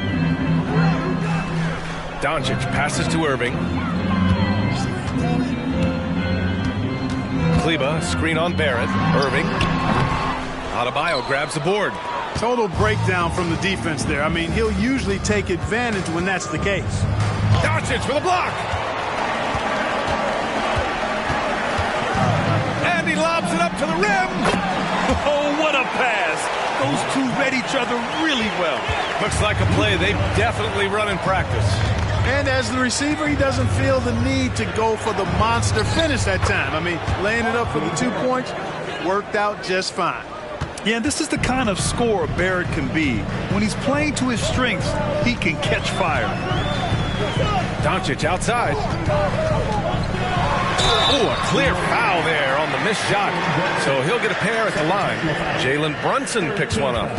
Doncic passes to Irving. Kleba, screen on Barrett. Irving. Adebayo grabs the board. Total breakdown from the defense there. I mean, he'll usually take advantage when that's the case. Doncic with a block. Throws it up to the rim. Oh, what a pass. Those two read each other really well. Looks like a play they definitely run in practice. And as the receiver, he doesn't feel the need to go for the monster finish that time. I mean, laying it up for the 2 points worked out just fine. Yeah, this is the kind of scorer Barrett can be. When he's playing to his strengths, he can catch fire. Doncic outside. Oh, a clear foul there on the missed shot. So he'll get a pair at the line. Jalen Brunson picks one up.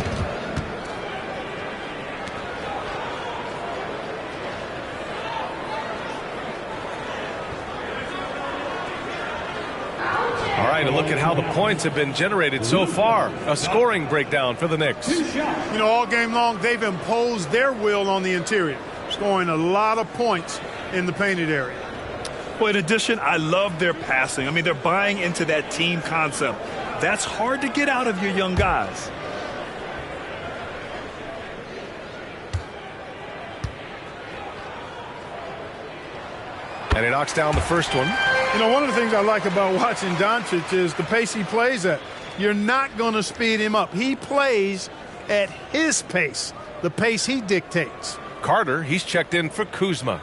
All right, a look at how the points have been generated so far. A scoring breakdown for the Knicks. You know, all game long, they've imposed their will on the interior, scoring a lot of points in the painted area. Well, in addition, I love their passing. I mean, they're buying into that team concept. That's hard to get out of your young guys. And he knocks down the first one. You know, one of the things I like about watching Doncic is the pace he plays at. You're not going to speed him up. He plays at his pace, the pace he dictates. Carter, he's checked in for Kuzma.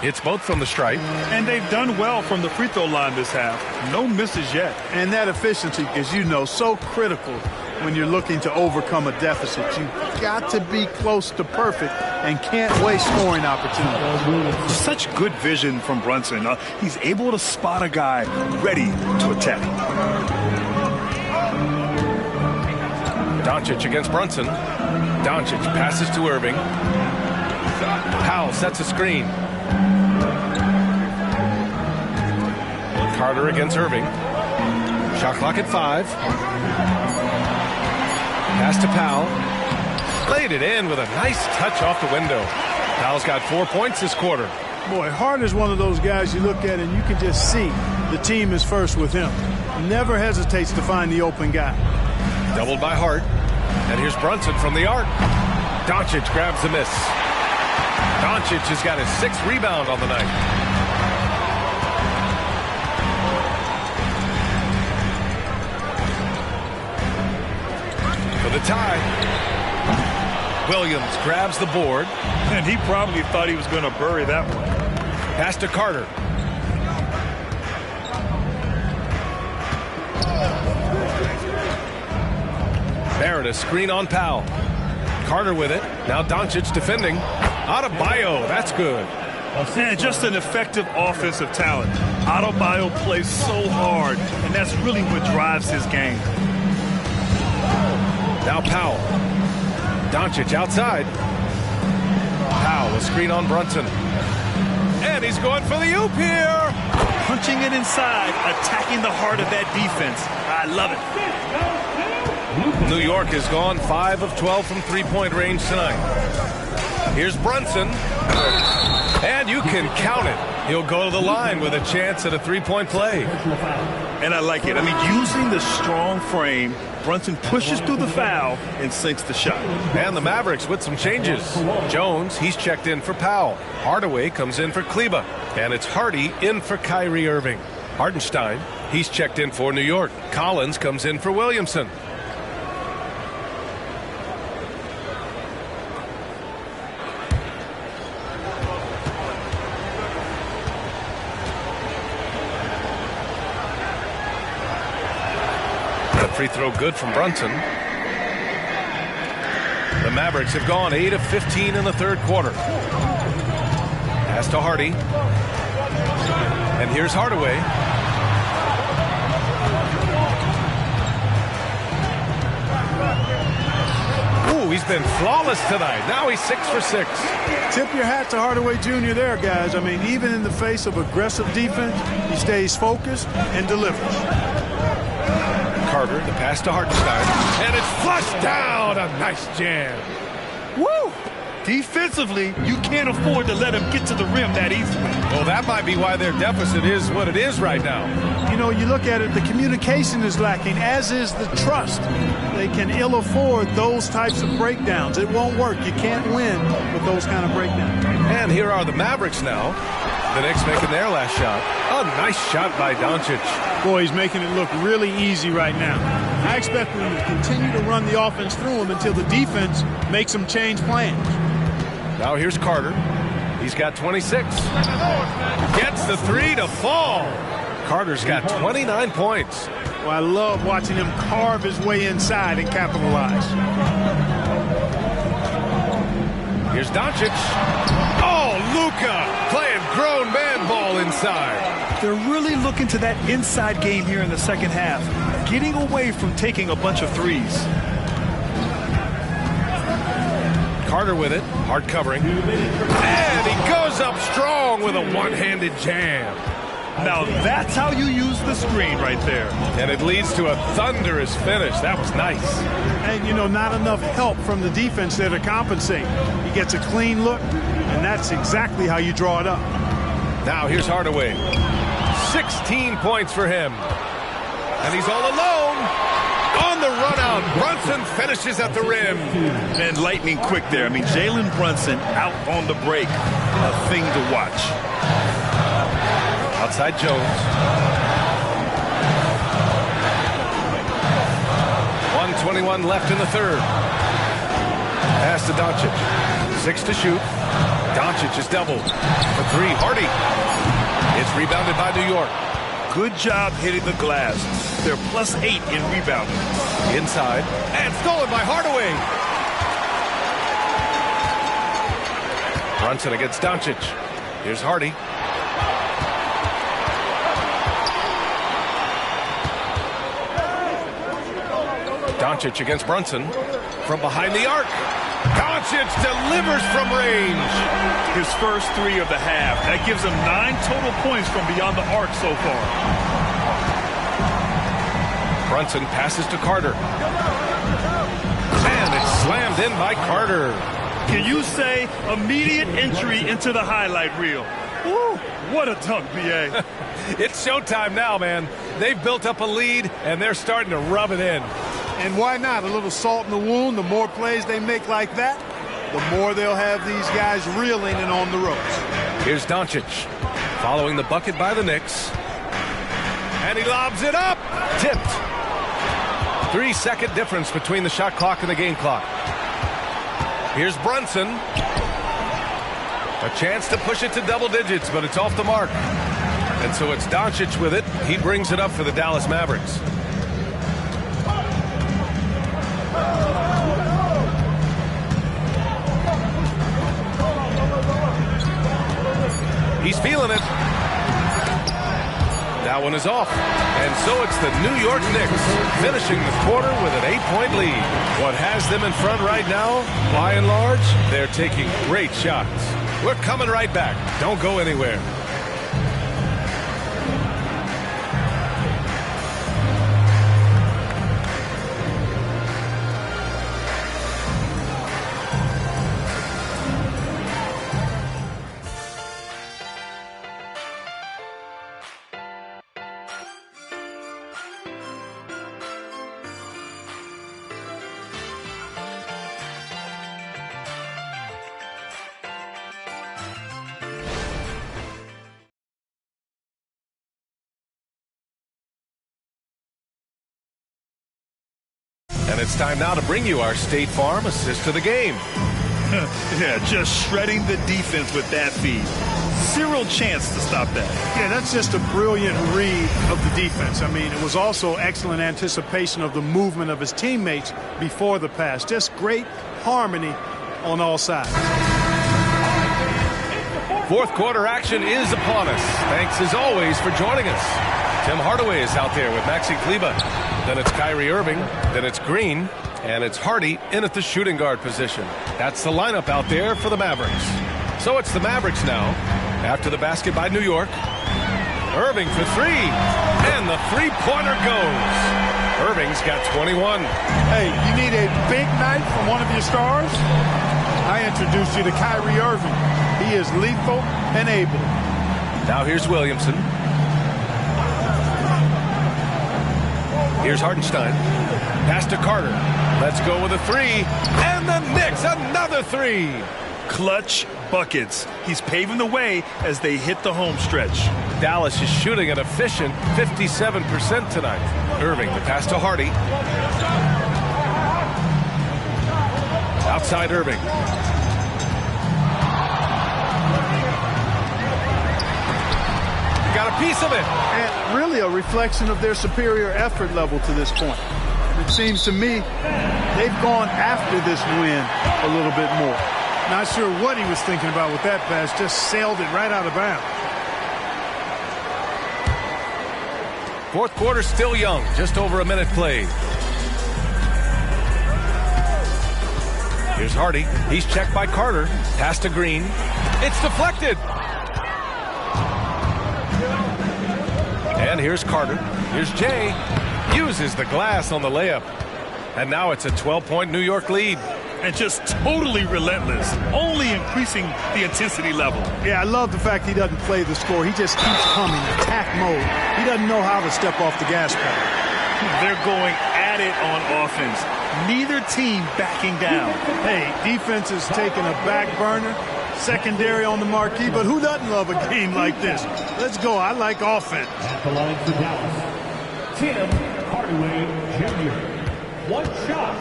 It's both from the stripe. And they've done well from the free throw line this half. No misses yet. And that efficiency is, you know, so critical when you're looking to overcome a deficit. You've got to be close to perfect and can't waste scoring opportunities. Such good vision from Brunson. He's able to spot a guy ready to attack. Doncic against Brunson. Doncic passes to Irving. Powell sets a screen. Carter against Irving. Shot clock at 5. Pass to Powell. Laid it in with a nice touch off the window. Powell's got 4 points this quarter. Boy, Hart is one of those guys you look at and you can just see the team is first with him. Never hesitates to find the open guy. Doubled by Hart. And here's Brunson from the arc. Doncic grabs the miss. Doncic has got his 6th rebound on the night. For the tie. Williams grabs the board. And he probably thought he was going to bury that one. Pass to Carter. Barrett, a screen on Powell. Carter with it. Now Doncic defending. Adebayo, that's good. And just an effective offensive talent. Adebayo plays so hard, and that's really what drives his game. Now Powell. Doncic outside. Powell, a screen on Brunson. And he's going for the oop here. Punching it inside, attacking the heart of that defense. I love it. New York has gone 5 of 12 from three-point range tonight. Here's Brunson. And you can count it. He'll go to the line with a chance at a three-point play. And I like it. I mean, using the strong frame, Brunson pushes through the foul and sinks the shot. And the Mavericks with some changes. Jones, he's checked in for Powell. Hardaway comes in for Kleba. And it's Hardy in for Kyrie Irving. Hartenstein, he's checked in for New York. Collins comes in for Williamson. Free throw good from Brunson. The Mavericks have gone 8 of 15 in the third quarter. Pass to Hardy. And here's Hardaway. Ooh, he's been flawless tonight. Now he's 6 for 6. Tip your hat to Hardaway Jr. there, guys. I mean, even in the face of aggressive defense, he stays focused and delivers. Carter, the pass to Hartenstein, and it's flushed down. A nice jam. Woo! Defensively, you can't afford to let him get to the rim that easily. Well, that might be why their deficit is what it is right now. You know, you look at it, the communication is lacking, as is the trust. they can ill afford those types of breakdowns. It won't work. You can't win with those kind of breakdowns. And here are the Mavericks now. The Knicks making their last shot. A nice shot by Doncic. Boy, he's making it look really easy right now. I expect them to continue to run the offense through him until the defense makes them change plans. Now here's Carter. He's got 26. Gets the three to fall. Carter's got 29 points. Well, I love watching him carve his way inside and capitalize. Here's Doncic. Oh, Luka playing grown man ball inside. They're really looking to that inside game here in the second half, getting away from taking a bunch of threes. Carter with it, hard covering. And he goes up strong with a one-handed jam. Now that's how you use the screen right there. And it leads to a thunderous finish. That was nice. And, you know, not enough help from the defense there to compensate. He gets a clean look, and that's exactly how you draw it up. Now here's Hardaway. 16 points for him. And he's all alone. On the run out, Brunson finishes at the rim. And lightning quick there. I mean, Jalen Brunson out on the break. A thing to watch. Outside Jones. 1:21 left in the third. Pass to Doncic. 6 to shoot. Doncic is doubled. For 3, Hardy. It's rebounded by New York. Good job hitting the glass. They're +8 in rebounding. Inside. And stolen by Hardaway. Brunson against Doncic. Here's Hardy. Doncic against Brunson from behind the arc. Doncic delivers from range. His first 3 of the half. That gives him 9 total points from beyond the arc so far. Brunson passes to Carter. And it's slammed in by Carter. Can you say immediate entry into the highlight reel? Woo, what a dunk, B.A. It's showtime now, man. They've built up a lead, and they're starting to rub it in. And why not? A little salt in the wound. The more plays they make like that, the more they'll have these guys reeling and on the ropes. Here's Doncic following the bucket by the Knicks. And he lobs it up. Tipped. 3-second difference between the shot clock and the game clock. Here's Brunson. A chance to push it to double digits, but it's off the mark. And so it's Doncic with it. He brings it up for the Dallas Mavericks. He's feeling it. That one is off. And so it's the New York Knicks finishing the quarter with an 8-point lead. What has them in front right now, by and large, they're taking great shots. We're coming right back. Don't go anywhere. And it's time now to bring you our State Farm assist to the game. Yeah, just shredding the defense with that feed. Zero chance to stop that. Yeah, that's just a brilliant read of the defense. I mean, it was also excellent anticipation of the movement of his teammates before the pass. Just great harmony on all sides. Fourth quarter action is upon us. Thanks as always for joining us. Tim Hardaway is out there with Maxi Kleber. Then it's Kyrie Irving. Then it's Green. And it's Hardy in at the shooting guard position. That's the lineup out there for the Mavericks. So it's the Mavericks now. After the basket by New York. Irving for 3. And the three-pointer goes. Irving's got 21. Hey, you need a big night from one of your stars? I introduced you to Kyrie Irving. He is lethal and able. Now here's Williamson. Here's Hartenstein. Pass to Carter. Let's go with a three. And the Knicks, another three. Clutch buckets. He's paving the way as they hit the home stretch. Dallas is shooting an efficient 57% tonight. Irving, the pass to Hardy. Outside Irving. Got a piece of it. And really a reflection of their superior effort level to this point. It seems to me they've gone after this win a little bit more. Not sure what he was thinking about with that pass. Just sailed it right out of bounds. Fourth quarter still young. Just over a minute played. Here's Hardy. He's checked by Carter. Pass to Green. It's deflected. And here's Carter. Here's Jay. Uses the glass on the layup. And now it's a 12-point New York lead. And just totally relentless, only increasing the intensity level. Yeah, I love the fact he doesn't play the score. He just keeps coming, attack mode. He doesn't know how to step off the gas pedal. They're going at it on offense. Neither team backing down. Hey, defense is taking a back burner, secondary on the marquee, but who doesn't love a game like this? Let's go. I like offense. At the line for Dallas, Tim Hardaway Jr. One shot.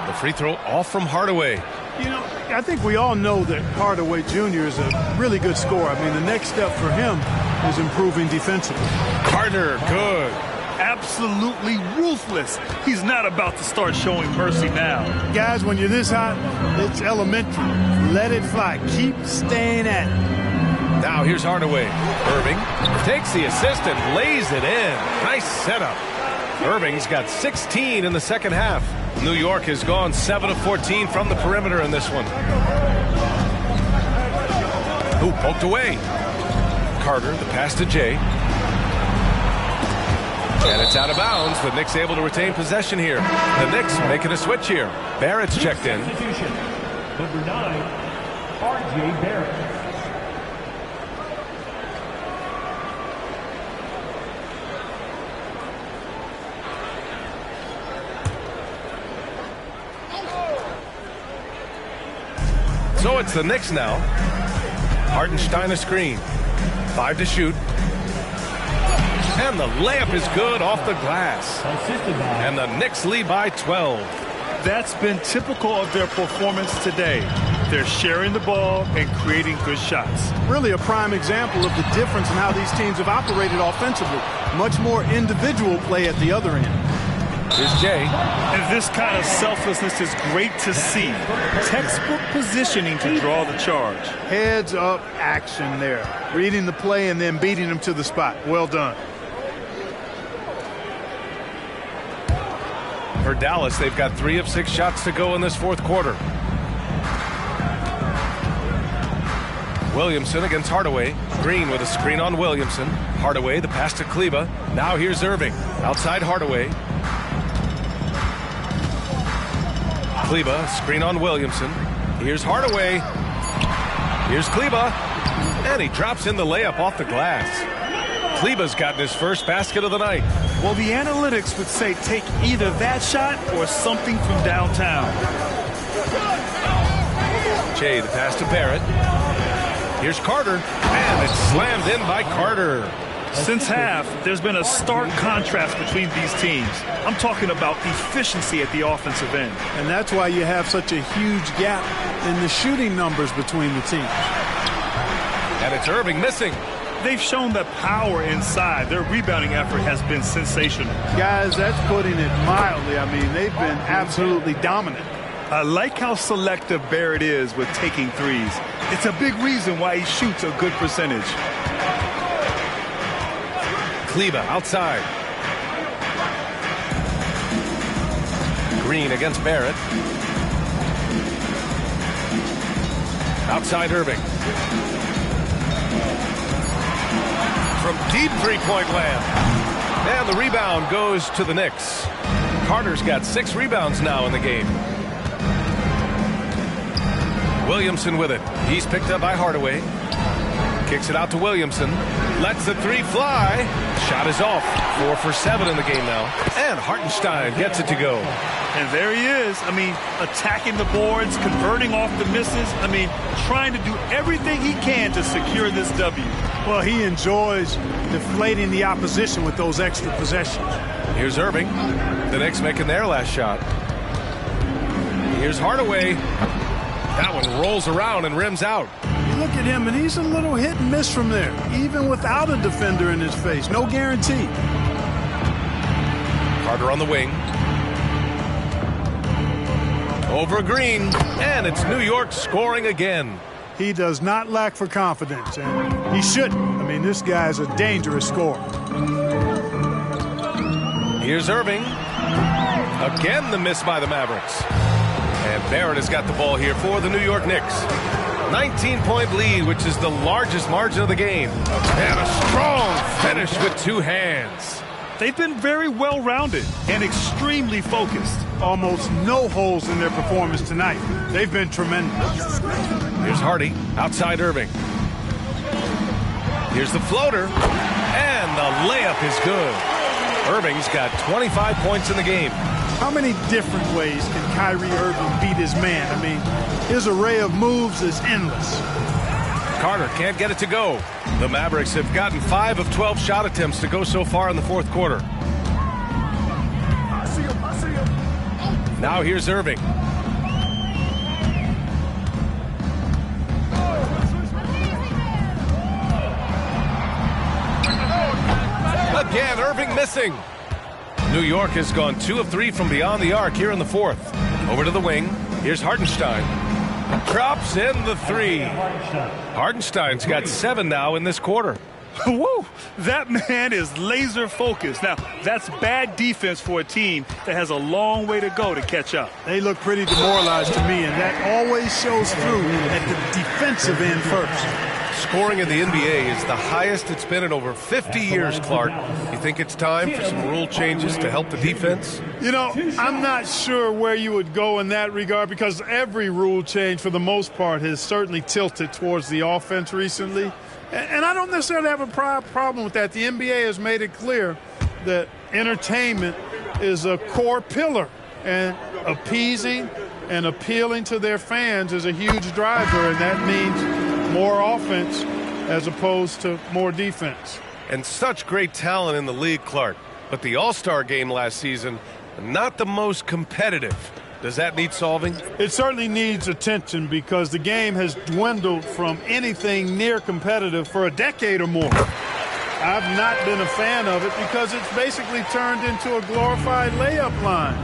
The free throw off from Hardaway. You know, I think we all know that Hardaway Jr. is a really good scorer. I mean, the next step for him is improving defensively. Carter, good. Absolutely ruthless. He's not about to start showing mercy now. Guys, when you're this hot, it's elementary. Let it fly. Keep staying at it. Now here's Hardaway. Irving takes the assist and lays it in. Nice setup. Irving's got 16 in the second half. New York has gone 7 of 14 from the perimeter in this one. Ooh, poked away. Carter, the pass to Jay. And it's out of bounds. The Knicks able to retain possession here. The Knicks making a switch here. Barrett's checked in. Number 9, R.J. Barrett. So it's the Knicks now. Hartenstein a screen. 5 to shoot. And the layup is good off the glass. And the Knicks lead by 12. That's been typical of their performance today. They're sharing the ball and creating good shots. Really a prime example of the difference in how these teams have operated offensively. Much more individual play at the other end. Here's Jay. And this kind of selflessness is great to see. Textbook positioning to draw the charge. Heads up action there. Reading the play and then beating them to the spot. Well done. For Dallas, they've got 3 of 6 shots to go in this fourth quarter. Williamson against Hardaway. Green with a screen on Williamson. Hardaway, the pass to Kleba. Now here's Irving. Outside Hardaway. Kleba, screen on Williamson. Here's Hardaway. Here's Kleba. And he drops in the layup off the glass. Kleba's gotten his first basket of the night. Well, the analytics would say take either that shot or something from downtown. Jay, the pass to Barrett. Here's Carter. And it's slammed in by Carter. Since half, there's been a stark contrast between these teams. I'm talking about efficiency at the offensive end. And that's why you have such a huge gap in the shooting numbers between the teams. And it's Irving missing. They've shown the power inside. Their rebounding effort has been sensational. Guys, that's putting it mildly. I mean, they've been absolutely dominant. I like how selective Barrett is with taking threes. It's a big reason why he shoots a good percentage. Kleba outside. Green against Barrett. Outside Irving. From deep three-point land. And the rebound goes to the Knicks. Carter's got 6 rebounds now in the game. Williamson with it. He's picked up by Hardaway. Kicks it out to Williamson. Lets the three fly. Shot is off. 4 for 7 in the game now. And Hartenstein gets it to go. And there he is. I mean, attacking the boards, converting off the misses. I mean, trying to do everything he can to secure this W. Well, he enjoys deflating the opposition with those extra possessions. Here's Irving. The Knicks making their last shot. Here's Hardaway. That one rolls around and rims out. You look at him, and he's a little hit and miss from there, even without a defender in his face. No guarantee. Carter on the wing. Over Green, and it's New York scoring again. He does not lack for confidence, and he shouldn't. I mean, this guy's a dangerous scorer. Here's Irving. Again, the miss by the Mavericks. And Barrett has got the ball here for the New York Knicks. 19-point lead, which is the largest margin of the game. And a strong finish with 2 hands. They've been very well-rounded and extremely focused. Almost no holes in their performance tonight. They've been tremendous. Here's Hardy, outside Irving. Here's the floater, and the layup is good. Irving's got 25 points in the game. How many different ways can Kyrie Irving beat his man? I mean, his array of moves is endless. Carter can't get it to go. The Mavericks have gotten 5 of 12 shot attempts to go so far in the fourth quarter. Now here's Irving. Again, Irving missing. New York has gone 2 of 3 from beyond the arc here in the fourth. Over to the wing. Here's Hartenstein. Drops in the 3. Hartenstein's got 7 now in this quarter. Woo! That man is laser focused. Now, that's bad defense for a team that has a long way to go to catch up. They look pretty demoralized to me, and that always shows through at the defensive end first. Scoring in the NBA is the highest it's been in over 50 years, Clark. You think it's time for some rule changes to help the defense? You know, I'm not sure where you would go in that regard because every rule change, for the most part, has certainly tilted towards the offense recently. And I don't necessarily have a problem with that. The NBA has made it clear that entertainment is a core pillar, and appeasing and appealing to their fans is a huge driver, and that means more offense as opposed to more defense. And such great talent in the league, Clark. But the All-Star game last season, not the most competitive. Does that need solving? It certainly needs attention because the game has dwindled from anything near competitive for a decade or more. I've not been a fan of it because it's basically turned into a glorified layup line.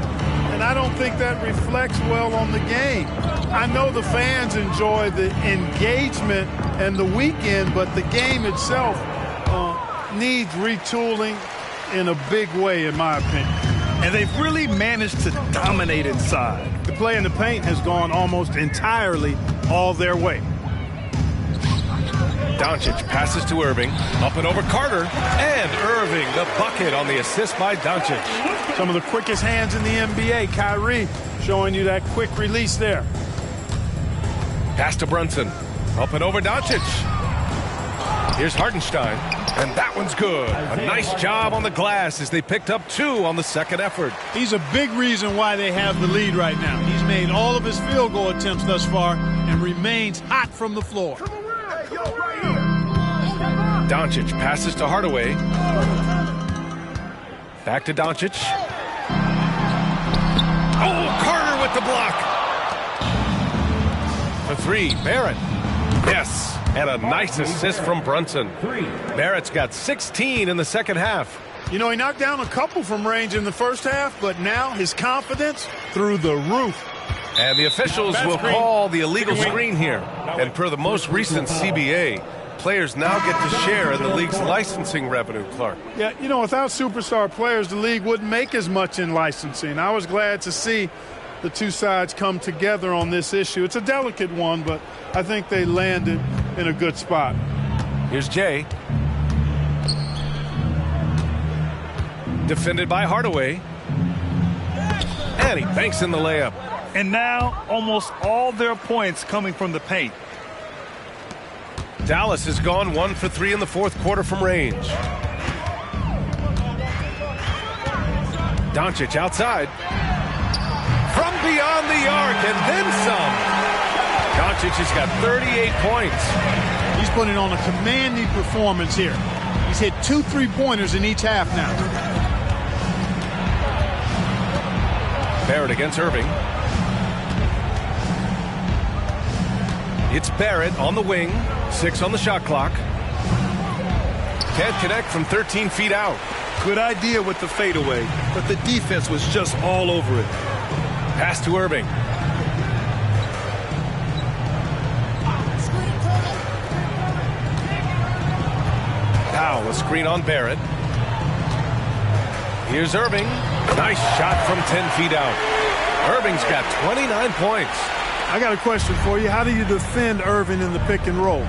And I don't think that reflects well on the game. I know the fans enjoy the engagement and the weekend, but the game itself needs retooling in a big way, in my opinion. And they've really managed to dominate inside. The play in the paint has gone almost entirely all their way. Doncic passes to Irving, up and over Carter, and Irving the bucket on the assist by Doncic. Some of the quickest hands in the NBA. Kyrie showing you that quick release there. Pass to Brunson, up and over Doncic. Here's Hartenstein, and that one's good. A nice job on the glass as they picked up 2 on the second effort. He's a big reason why they have the lead right now. He's made all of his field goal attempts thus far and remains hot from the floor. Doncic passes to Hardaway. Back to Doncic. Oh, Carter with the block. The 3, Barrett. Yes. And a nice assist from Brunson. Barrett's got 16 in the second half. You know, he knocked down a couple from range in the first half, but now his confidence through the roof. And the officials will call the illegal screen here. And per the most recent CBA, players now get to share in the league's licensing revenue, Clark. Yeah, you know, without superstar players, the league wouldn't make as much in licensing. I was glad to see the two sides come together on this issue. It's a delicate one, but I think they landed in a good spot. Here's Jay. Defended by Hardaway. And he banks in the layup. And now almost all their points coming from the paint. Dallas has gone 1 for 3 in the fourth quarter from range. Doncic outside. From beyond the arc and then some. Doncic has got 38 points. He's putting on a commanding performance here. He's hit 2 3-pointers in each half now. Barrett against Irving. It's Barrett on the wing. 6 on the shot clock. Can't connect from 13 feet out. Good idea with the fadeaway, but the defense was just all over it. Pass to Irving. Powell, a screen on Barrett. Here's Irving. Nice shot from 10 feet out. Irving's got 29 points. I got a question for you. How do you defend Irving in the pick and roll?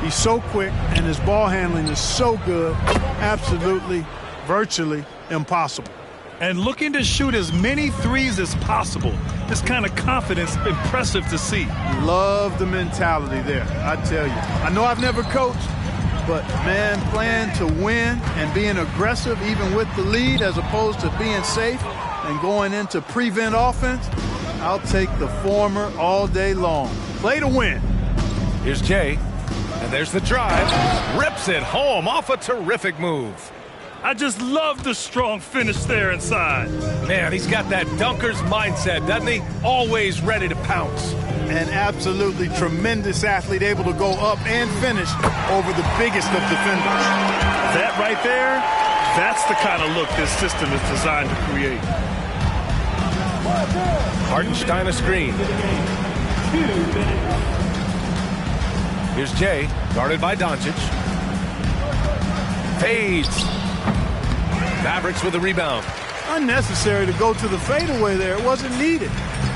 He's so quick, and his ball handling is so good. Absolutely, virtually impossible. And looking to shoot as many threes as possible. This kind of confidence, impressive to see. Love the mentality there, I tell you. I know I've never coached, but, man, playing to win and being aggressive even with the lead as opposed to being safe and going into prevent offense, I'll take the former all day long. Play to win. Here's Jay, and there's the drive. Rips it home off a terrific move. I just love the strong finish there inside. Man, he's got that dunker's mindset, doesn't he? Always ready to pounce. An absolutely tremendous athlete, able to go up and finish over the biggest of defenders. That right there, that's the kind of look this system is designed to create. Hartenstein a screen. Here's Jay, guarded by Doncic. Fades. Mavericks with a rebound. Unnecessary to go to the fadeaway there. It wasn't needed.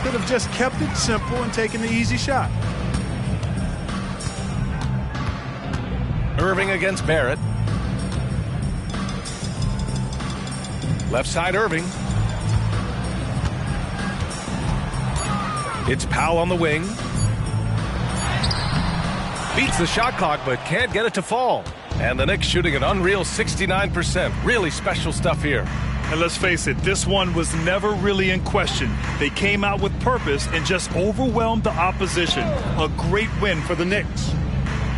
Could have just kept it simple and taken the easy shot. Irving against Barrett. Left side Irving. It's Powell on the wing. Beats the shot clock but can't get it to fall. And the Knicks shooting an unreal 69%. Really special stuff here. And let's face it, this one was never really in question. They came out with purpose and just overwhelmed the opposition. A great win for the Knicks.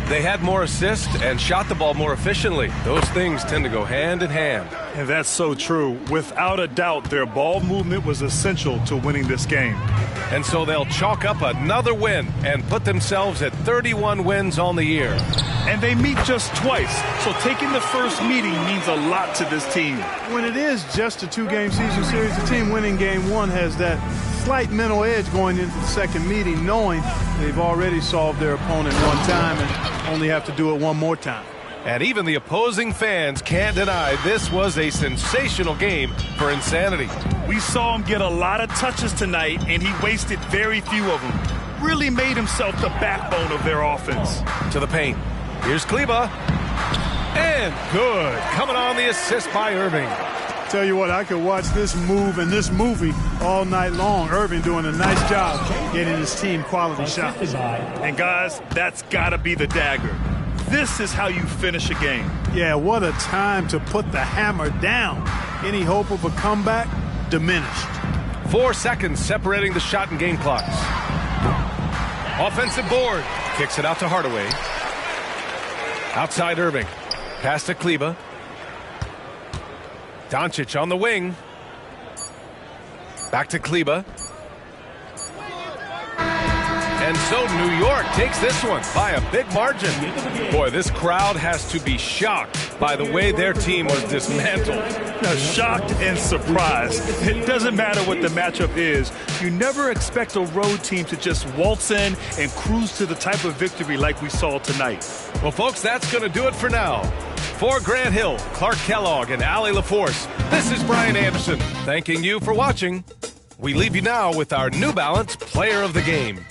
They had more assists and shot the ball more efficiently. Those things tend to go hand in hand. And that's so true. Without a doubt, their ball movement was essential to winning this game. And so they'll chalk up another win and put themselves at 31 wins on the year. And they meet just twice, so taking the first meeting means a lot to this team. When it is just a 2-game season series, the team winning game 1 has that slight mental edge going into the second meeting, knowing they've already solved their opponent one time and only have to do it one more time. And even the opposing fans can't deny this was a sensational game for Insanity. We saw him get a lot of touches tonight, and he wasted very few of them. Really made himself the backbone of their offense. To the paint. Here's Kleba. And good. Coming on the assist by Irving. Tell you what, I could watch this move and this movie all night long. Irving doing a nice job getting his team quality shots. And guys, that's got to be the dagger. This is how you finish a game. Yeah, what a time to put the hammer down. Any hope of a comeback? Diminished. 4 seconds separating the shot and game clocks. Offensive board. Kicks it out to Hardaway. Outside Irving. Pass to Kleba. Doncic on the wing. Back to Kleba. And so New York takes this one by a big margin. Boy, this crowd has to be shocked by the way their team was dismantled. Now, shocked and surprised. It doesn't matter what the matchup is. You never expect a road team to just waltz in and cruise to the type of victory like we saw tonight. Well, folks, that's going to do it for now. For Grant Hill, Clark Kellogg, and Allie LaForce, this is Brian Anderson thanking you for watching. We leave you now with our New Balance Player of the Game.